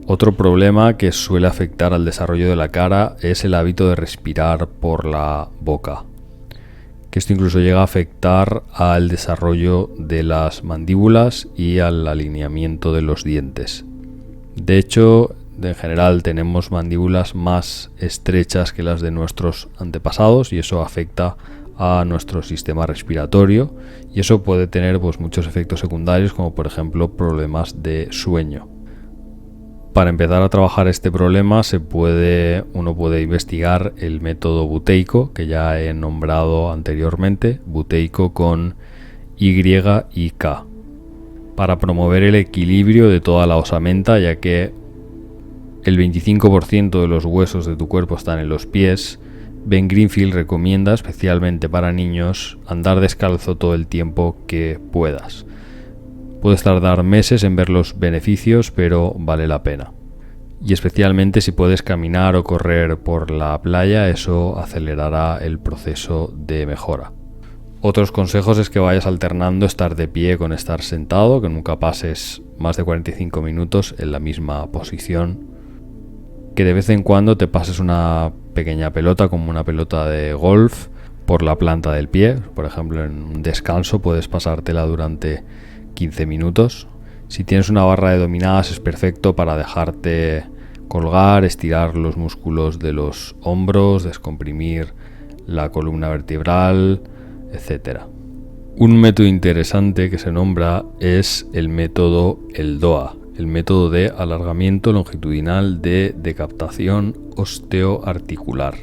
Otro problema que suele afectar al desarrollo de la cara es el hábito de respirar por la boca, que esto incluso llega a afectar al desarrollo de las mandíbulas y al alineamiento de los dientes. De hecho, en general tenemos mandíbulas más estrechas que las de nuestros antepasados y eso afecta a nuestro sistema respiratorio y eso puede tener pues muchos efectos secundarios, como por ejemplo problemas de sueño. Para empezar a trabajar este problema uno puede investigar el método buteico, que ya he nombrado anteriormente, buteico con Y y K, para promover el equilibrio de toda la osamenta, ya que el 25% de los huesos de tu cuerpo están en los pies. Ben Greenfield recomienda, especialmente para niños, andar descalzo todo el tiempo que puedas. Puedes tardar meses en ver los beneficios, pero vale la pena. Y especialmente si puedes caminar o correr por la playa, eso acelerará el proceso de mejora. Otros consejos es que vayas alternando estar de pie con estar sentado, que nunca pases más de 45 minutos en la misma posición. Que de vez en cuando te pases una pequeña pelota, como una pelota de golf, por la planta del pie. Por ejemplo, en un descanso puedes pasártela durante 15 minutos. Si tienes una barra de dominadas es perfecto para dejarte colgar, estirar los músculos de los hombros, descomprimir la columna vertebral, etc. Un método interesante que se nombra es el método ELDOA, el método de alargamiento longitudinal de decaptación osteoarticular.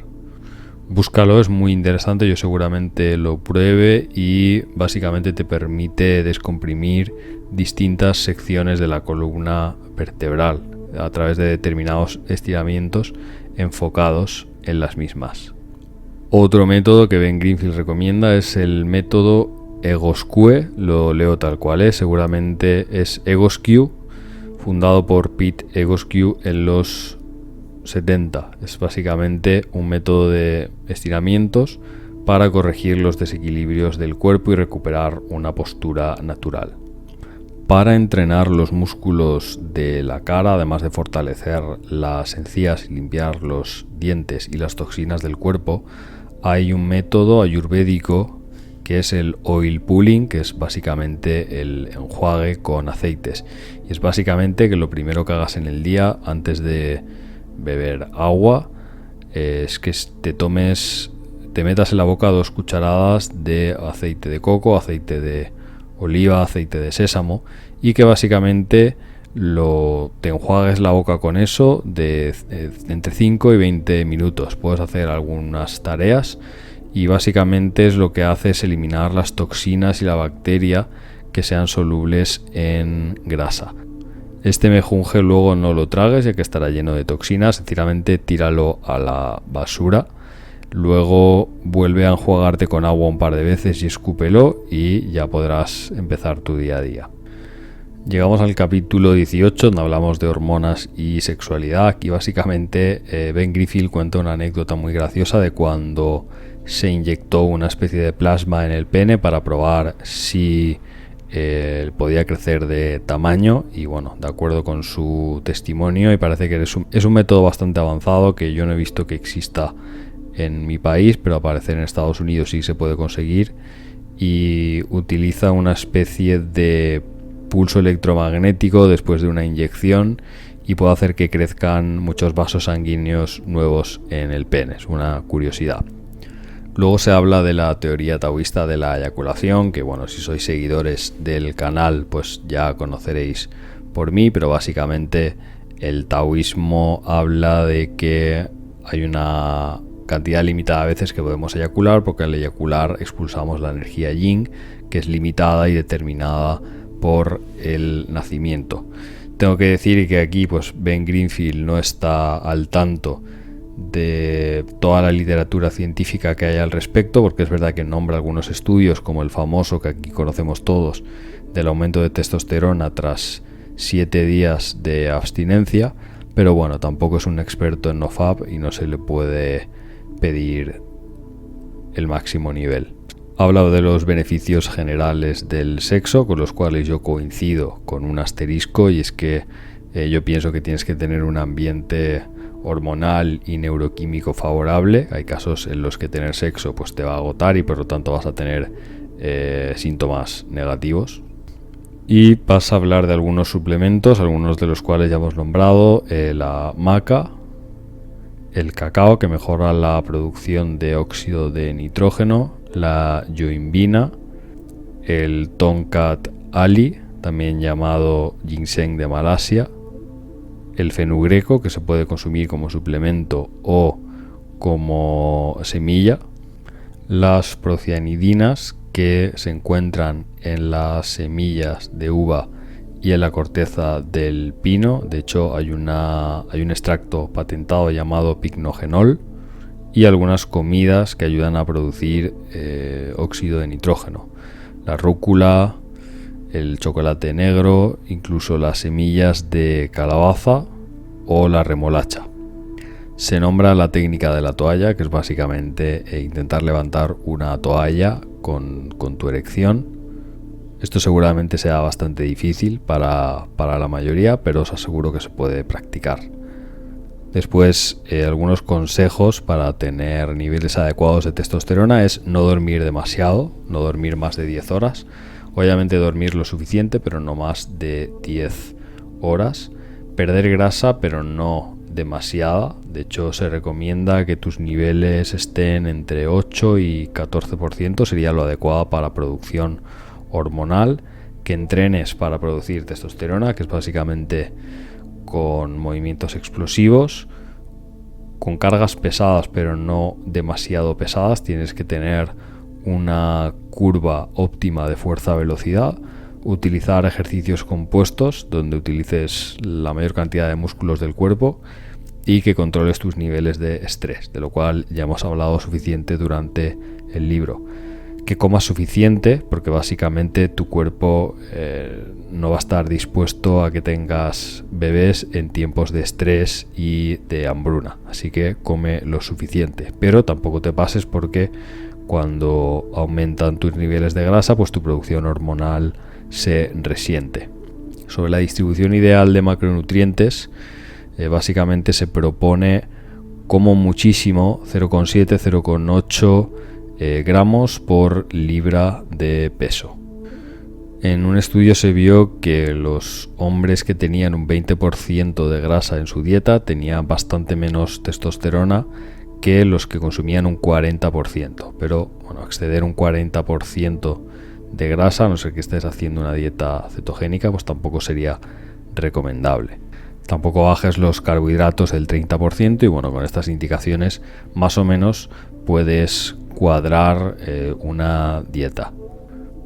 Búscalo, es muy interesante, yo seguramente lo pruebe y básicamente te permite descomprimir distintas secciones de la columna vertebral a través de determinados estiramientos enfocados en las mismas. Otro método que Ben Greenfield recomienda es el método Egoscue, lo leo tal cual seguramente es Egoscue, fundado por Pete Egoscue en los 70. Es básicamente un método de estiramientos para corregir los desequilibrios del cuerpo y recuperar una postura natural. Para entrenar los músculos de la cara, además de fortalecer las encías y limpiar los dientes y las toxinas del cuerpo, hay un método ayurvédico que es el oil pulling, que es básicamente el enjuague con aceites. Y es básicamente que lo primero que hagas en el día antes de beber agua es que te metas en la boca 2 cucharadas de aceite de coco, aceite de oliva, aceite de sésamo, y que básicamente te enjuagues la boca con eso de entre 5 y 20 minutos. Puedes hacer algunas tareas y básicamente es lo que hace es eliminar las toxinas y la bacteria que sean solubles en grasa. Este mejunje luego no lo tragues, ya que estará lleno de toxinas, sencillamente tíralo a la basura. Luego vuelve a enjuagarte con agua un par de veces y escúpelo y ya podrás empezar tu día a día. Llegamos al capítulo 18, donde hablamos de hormonas y sexualidad. Aquí básicamente Ben Greenfield cuenta una anécdota muy graciosa de cuando se inyectó una especie de plasma en el pene para probar si podía crecer de tamaño, y bueno, de acuerdo con su testimonio, y parece que es un método bastante avanzado que yo no he visto que exista en mi país, pero al parecer en Estados Unidos sí se puede conseguir, y utiliza una especie de pulso electromagnético después de una inyección y puede hacer que crezcan muchos vasos sanguíneos nuevos en el pene. Es una curiosidad. Luego se habla de la teoría taoísta de la eyaculación, que bueno, si sois seguidores del canal pues ya conoceréis por mí, pero básicamente el taoísmo habla de que hay una cantidad limitada de veces que podemos eyacular, porque al eyacular expulsamos la energía yin, que es limitada y determinada por el nacimiento. Tengo que decir que aquí pues Ben Greenfield no está al tanto de toda la literatura científica que hay al respecto, porque es verdad que nombra algunos estudios, como el famoso que aquí conocemos todos, del aumento de testosterona tras 7 días de abstinencia, pero bueno, tampoco es un experto en nofap y no se le puede pedir el máximo nivel. Ha hablado de los beneficios generales del sexo, con los cuales yo coincido con un asterisco, y es que yo pienso que tienes que tener un ambiente hormonal y neuroquímico favorable. Hay casos en los que tener sexo pues te va a agotar y por lo tanto vas a tener síntomas negativos. Y pasa a hablar de algunos suplementos, algunos de los cuales ya hemos nombrado: la maca, el cacao, que mejora la producción de óxido de nitrógeno, la yoimbina, el tonkat ali, también llamado ginseng de Malasia, el fenugreco, que se puede consumir como suplemento o como semilla, las procianidinas, que se encuentran en las semillas de uva y en la corteza del pino. De hecho, hay un extracto patentado llamado picnogenol, y algunas comidas que ayudan a producir óxido de nitrógeno: la rúcula, el chocolate negro, incluso las semillas de calabaza o la remolacha. Se nombra la técnica de la toalla, que es básicamente intentar levantar una toalla con tu erección. Esto seguramente sea bastante difícil para la mayoría, pero os aseguro que se puede practicar. Después, algunos consejos para tener niveles adecuados de testosterona es no dormir demasiado, no dormir más de 10 horas. Obviamente dormir lo suficiente, pero no más de 10 horas. Perder grasa, pero no demasiada. De hecho, se recomienda que tus niveles estén entre 8 y 14%, sería lo adecuado para producción hormonal. Que entrenes para producir testosterona, que es básicamente con movimientos explosivos, con cargas pesadas, pero no demasiado pesadas. Tienes que tener una curva óptima de fuerza-velocidad. Utilizar ejercicios compuestos donde utilices la mayor cantidad de músculos del cuerpo, y que controles tus niveles de estrés, de lo cual ya hemos hablado suficiente durante el libro. Que comas suficiente, porque básicamente tu cuerpo no va a estar dispuesto a que tengas bebés en tiempos de estrés y de hambruna, así que come lo suficiente, pero tampoco te pases, porque cuando aumentan tus niveles de grasa, pues tu producción hormonal se resiente. Sobre la distribución ideal de macronutrientes, básicamente se propone como muchísimo 0,7, 0,8 gramos por libra de peso. En un estudio se vio que los hombres que tenían un 20% de grasa en su dieta tenían bastante menos testosterona que los que consumían un 40%. Pero bueno, exceder un 40% de grasa, a no ser que estés haciendo una dieta cetogénica, pues tampoco sería recomendable. Tampoco bajes los carbohidratos del 30%, y bueno, con estas indicaciones más o menos puedes cuadrar una dieta.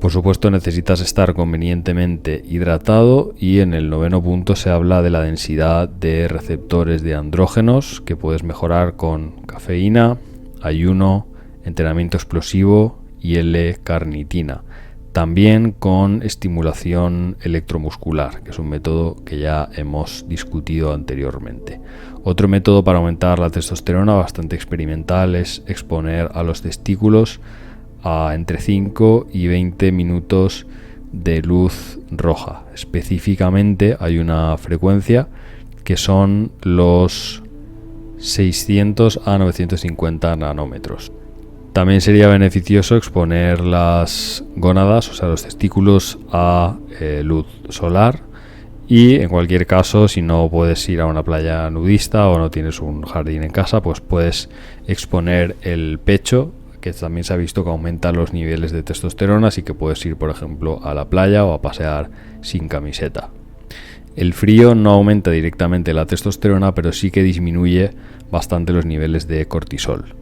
Por supuesto, necesitas estar convenientemente hidratado, y en el 9º punto se habla de la densidad de receptores de andrógenos, que puedes mejorar con cafeína, ayuno, entrenamiento explosivo y L-carnitina. También con estimulación electromuscular, que es un método que ya hemos discutido anteriormente. Otro método para aumentar la testosterona, bastante experimental, es exponer a los testículos a entre 5 y 20 minutos de luz roja. Específicamente hay una frecuencia que son los 600 a 950 nanómetros. También sería beneficioso exponer las gónadas, o sea los testículos, a luz solar. Y en cualquier caso, si no puedes ir a una playa nudista o no tienes un jardín en casa, pues puedes exponer el pecho, que también se ha visto que aumenta los niveles de testosterona, así que puedes ir, por ejemplo, a la playa o a pasear sin camiseta. El frío no aumenta directamente la testosterona, pero sí que disminuye bastante los niveles de cortisol.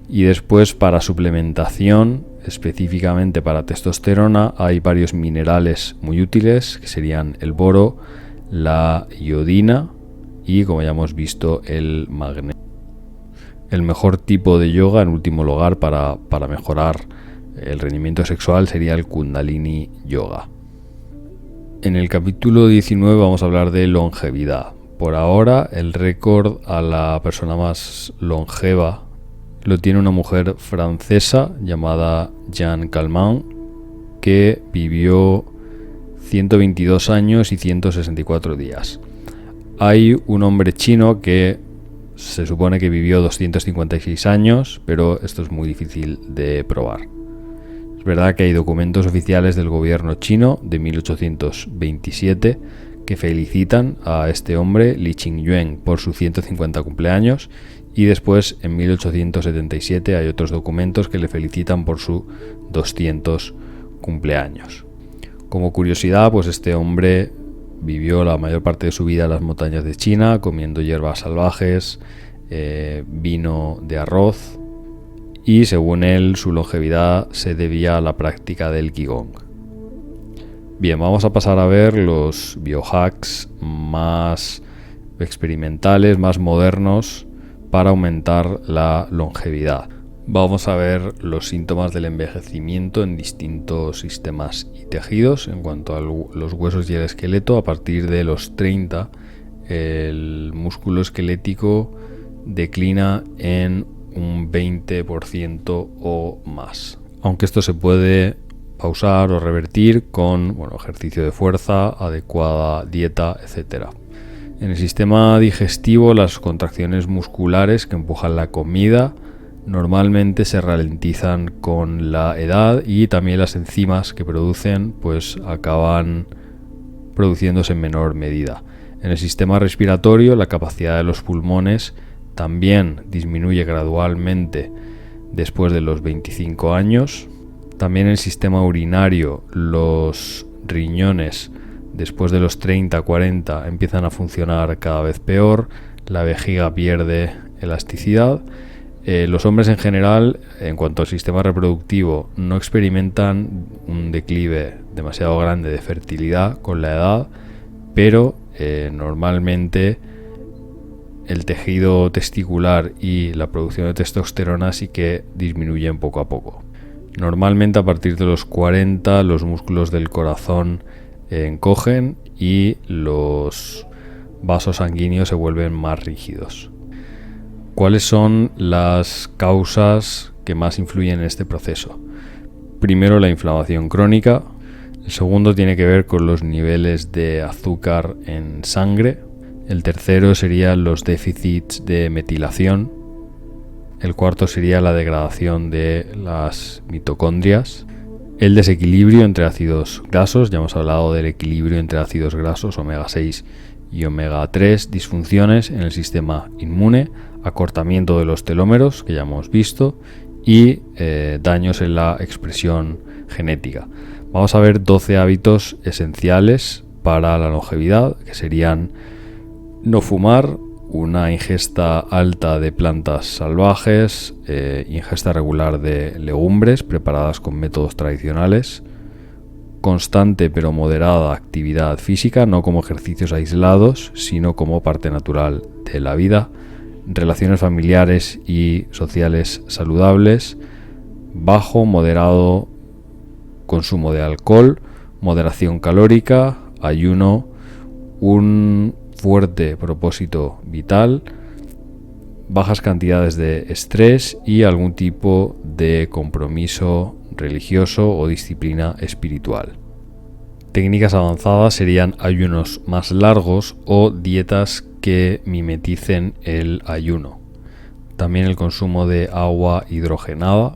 Y después, para suplementación, específicamente para testosterona, hay varios minerales muy útiles, que serían el boro, la iodina y, como ya hemos visto, el magnesio. El mejor tipo de yoga, en último lugar, para mejorar el rendimiento sexual, sería el Kundalini Yoga. En el capítulo 19 vamos a hablar de longevidad. Por ahora, el récord a la persona más longeva lo tiene una mujer francesa llamada Jeanne Calment, que vivió 122 años y 164 días. Hay un hombre chino que se supone que vivió 256 años, pero esto es muy difícil de probar. Es verdad que hay documentos oficiales del gobierno chino de 1827 que felicitan a este hombre, Li Qingyuan, por su 150 cumpleaños, y después en 1877 hay otros documentos que le felicitan por su 200 cumpleaños. Como curiosidad, pues este hombre vivió la mayor parte de su vida en las montañas de China, comiendo hierbas salvajes, vino de arroz, y según él su longevidad se debía a la práctica del Qigong. Bien, vamos a pasar a ver los biohacks más experimentales, más modernos para aumentar la longevidad. Vamos a ver los síntomas del envejecimiento en distintos sistemas y tejidos. En cuanto a los huesos y el esqueleto, a partir de los 30 el músculo esquelético declina en un 20% o más. Aunque esto se puede pausar o revertir con ejercicio de fuerza, adecuada dieta, etc. En el sistema digestivo, las contracciones musculares que empujan la comida normalmente se ralentizan con la edad, y también las enzimas que producen pues acaban produciéndose en menor medida. En el sistema respiratorio, la capacidad de los pulmones también disminuye gradualmente después de los 25 años. También en el sistema urinario, los riñones después de los 30-40 empiezan a funcionar cada vez peor, la vejiga pierde elasticidad. Los hombres en general, en cuanto al sistema reproductivo, no experimentan un declive demasiado grande de fertilidad con la edad, pero normalmente el tejido testicular y la producción de testosterona sí que disminuyen poco a poco. Normalmente a partir de los 40 los músculos del corazón encogen y los vasos sanguíneos se vuelven más rígidos. ¿Cuáles son las causas que más influyen en este proceso? Primero, la inflamación crónica. El segundo tiene que ver con los niveles de azúcar en sangre. El tercero serían los déficits de metilación. El cuarto sería la degradación de las mitocondrias. El desequilibrio entre ácidos grasos, ya hemos hablado del equilibrio entre ácidos grasos omega 6 y omega 3, disfunciones en el sistema inmune, acortamiento de los telómeros, que ya hemos visto, y daños en la expresión genética. Vamos a ver 12 hábitos esenciales para la longevidad, que serían: no fumar, una ingesta alta de plantas salvajes, ingesta regular de legumbres preparadas con métodos tradicionales, constante pero moderada actividad física, no como ejercicios aislados, sino como parte natural de la vida, relaciones familiares y sociales saludables, bajo, moderado consumo de alcohol, moderación calórica, ayuno, un fuerte propósito vital, bajas cantidades de estrés y algún tipo de compromiso religioso o disciplina espiritual. Técnicas avanzadas serían ayunos más largos o dietas que mimeticen el ayuno. También el consumo de agua hidrogenada,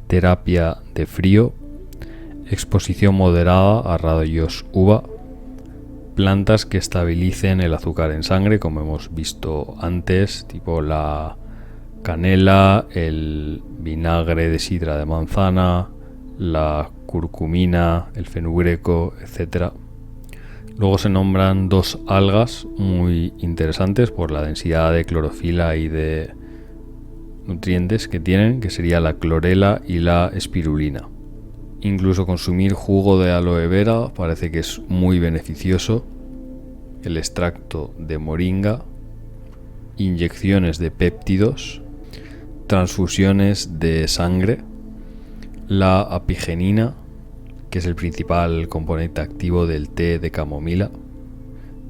terapia de frío, exposición moderada a rayos UVA, plantas que estabilicen el azúcar en sangre, como hemos visto antes, tipo la canela, el vinagre de sidra de manzana, la curcumina, el fenugreco, etc. Luego se nombran dos algas muy interesantes por la densidad de clorofila y de nutrientes que tienen, que sería la clorela y la espirulina. Incluso consumir jugo de aloe vera parece que es muy beneficioso. El extracto de moringa, inyecciones de péptidos, transfusiones de sangre, la apigenina, que es el principal componente activo del té de camomila,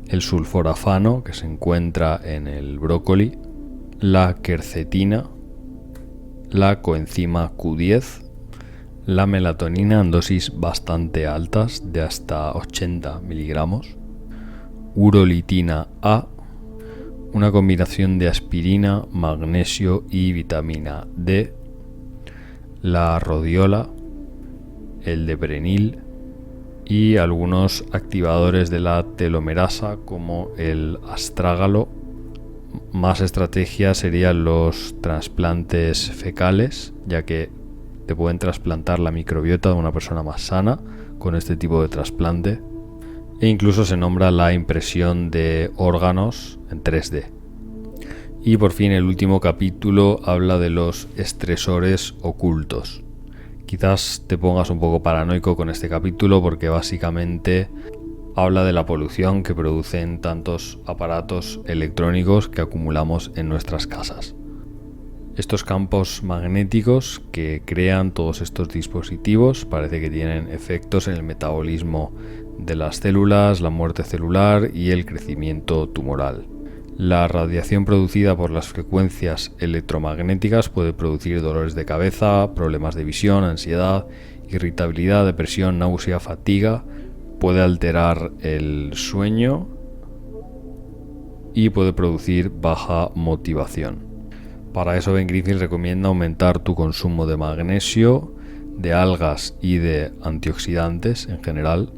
el sulforafano, que se encuentra en el brócoli, la quercetina, la coenzima Q10, la melatonina en dosis bastante altas de hasta 80 miligramos, urolitina A, una combinación de aspirina, magnesio y vitamina D, la rodiola, el debrenil y algunos activadores de la telomerasa como el astrágalo. Más estrategia serían los trasplantes fecales, ya que te pueden trasplantar la microbiota de una persona más sana con este tipo de trasplante. E incluso se nombra la impresión de órganos en 3D. Y por fin el último capítulo habla de los estresores ocultos. Quizás te pongas un poco paranoico con este capítulo porque básicamente habla de la polución que producen tantos aparatos electrónicos que acumulamos en nuestras casas. Estos campos magnéticos que crean todos estos dispositivos parece que tienen efectos en el metabolismo de las células, la muerte celular y el crecimiento tumoral. La radiación producida por las frecuencias electromagnéticas puede producir dolores de cabeza, problemas de visión, ansiedad, irritabilidad, depresión, náusea, fatiga, puede alterar el sueño y puede producir baja motivación. Para eso Ben Greenfield recomienda aumentar tu consumo de magnesio, de algas y de antioxidantes en general.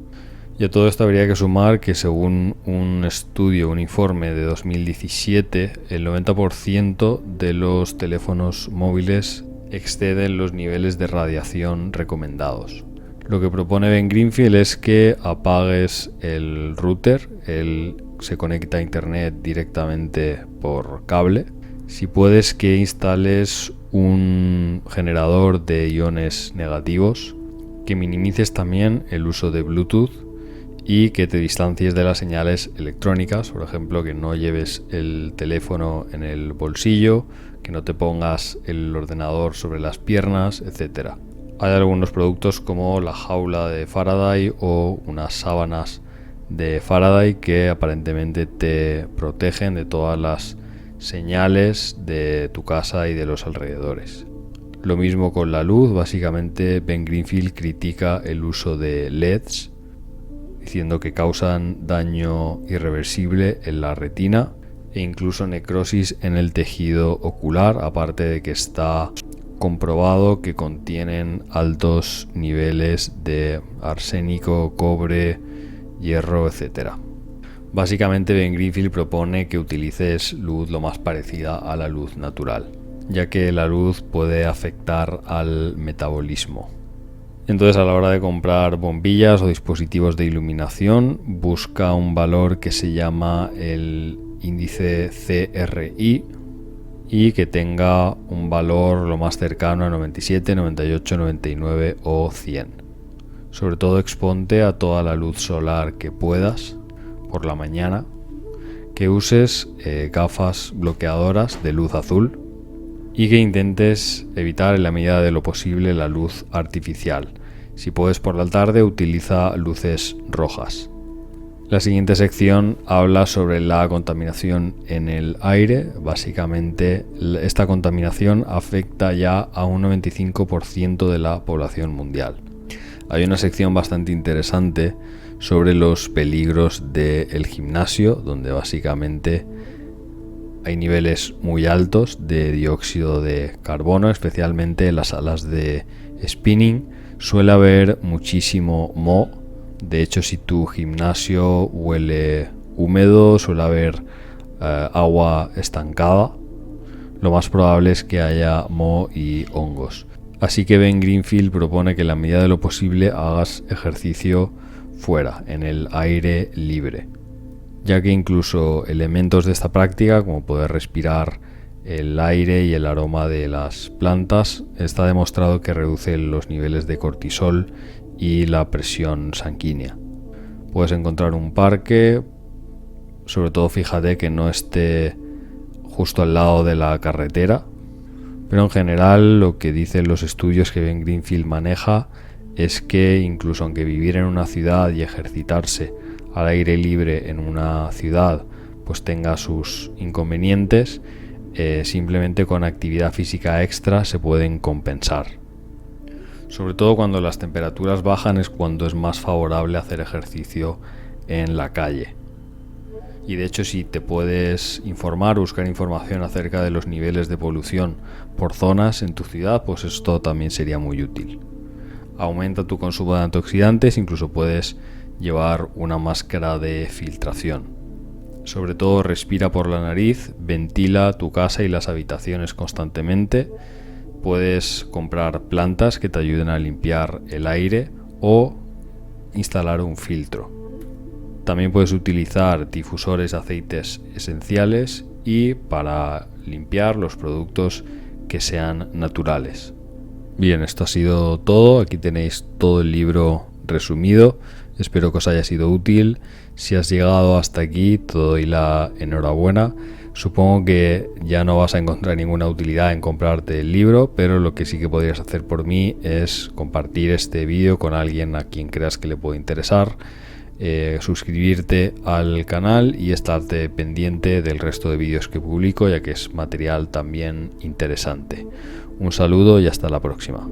Y a todo esto habría que sumar que según un informe de 2017, el 90% de los teléfonos móviles exceden los niveles de radiación recomendados. Lo que propone Ben Greenfield es que apagues el router, él se conecta a internet directamente por cable. Si puedes, que instales un generador de iones negativos, que minimices también el uso de Bluetooth y que te distancies de las señales electrónicas, por ejemplo, que no lleves el teléfono en el bolsillo, que no te pongas el ordenador sobre las piernas, etc. Hay algunos productos como la jaula de Faraday o unas sábanas de Faraday que aparentemente te protegen de todas las señales de tu casa y de los alrededores. Lo mismo con la luz. Básicamente Ben Greenfield critica el uso de LEDs, diciendo que causan daño irreversible en la retina e incluso necrosis en el tejido ocular, aparte de que está comprobado que contienen altos niveles de arsénico, cobre, hierro, etc. Básicamente Ben Greenfield propone que utilices luz lo más parecida a la luz natural, ya que la luz puede afectar al metabolismo. Entonces, a la hora de comprar bombillas o dispositivos de iluminación, busca un valor que se llama el índice CRI y que tenga un valor lo más cercano a 97, 98, 99 o 100. Sobre todo exponte a toda la luz solar que puedas por la mañana, que uses gafas bloqueadoras de luz azul y que intentes evitar en la medida de lo posible la luz artificial. Si puedes por la tarde, utiliza luces rojas. La siguiente sección habla sobre la contaminación en el aire. Básicamente, esta contaminación afecta ya a un 95% de la población mundial. Hay una sección bastante interesante sobre los peligros del gimnasio, donde básicamente hay niveles muy altos de dióxido de carbono, especialmente en las salas de spinning. Suele haber muchísimo moho. De hecho, si tu gimnasio huele húmedo, suele haber agua estancada. Lo más probable es que haya moho y hongos. Así que Ben Greenfield propone que en la medida de lo posible hagas ejercicio fuera, en el aire libre, ya que incluso elementos de esta práctica, como poder respirar el aire y el aroma de las plantas, está demostrado que reduce los niveles de cortisol y la presión sanguínea. Puedes encontrar un parque, sobre todo fíjate que no esté justo al lado de la carretera, pero en general lo que dicen los estudios que Ben Greenfield maneja es que incluso aunque vivir en una ciudad y ejercitarse al aire libre en una ciudad pues tenga sus inconvenientes, simplemente con actividad física extra se pueden compensar. Sobre todo cuando las temperaturas bajan es cuando es más favorable hacer ejercicio en la calle. Y de hecho, si te puedes informar, buscar información acerca de los niveles de polución por zonas en tu ciudad, pues esto también sería muy útil. aumenta tu consumo de antioxidantes, incluso puedes llevar una máscara de filtración. Sobre todo respira por la nariz, ventila tu casa y las habitaciones constantemente. Puedes comprar plantas que te ayuden a limpiar el aire o instalar un filtro. También puedes utilizar difusores de aceites esenciales y para limpiar los productos que sean naturales. Bien, esto ha sido todo. Aquí tenéis todo el libro resumido. Espero que os haya sido útil. Si has llegado hasta aquí, te doy la enhorabuena. Supongo que ya no vas a encontrar ninguna utilidad en comprarte el libro, pero lo que sí que podrías hacer por mí es compartir este vídeo con alguien a quien creas que le puede interesar, suscribirte al canal y estarte pendiente del resto de vídeos que publico, ya que es material también interesante. Un saludo y hasta la próxima.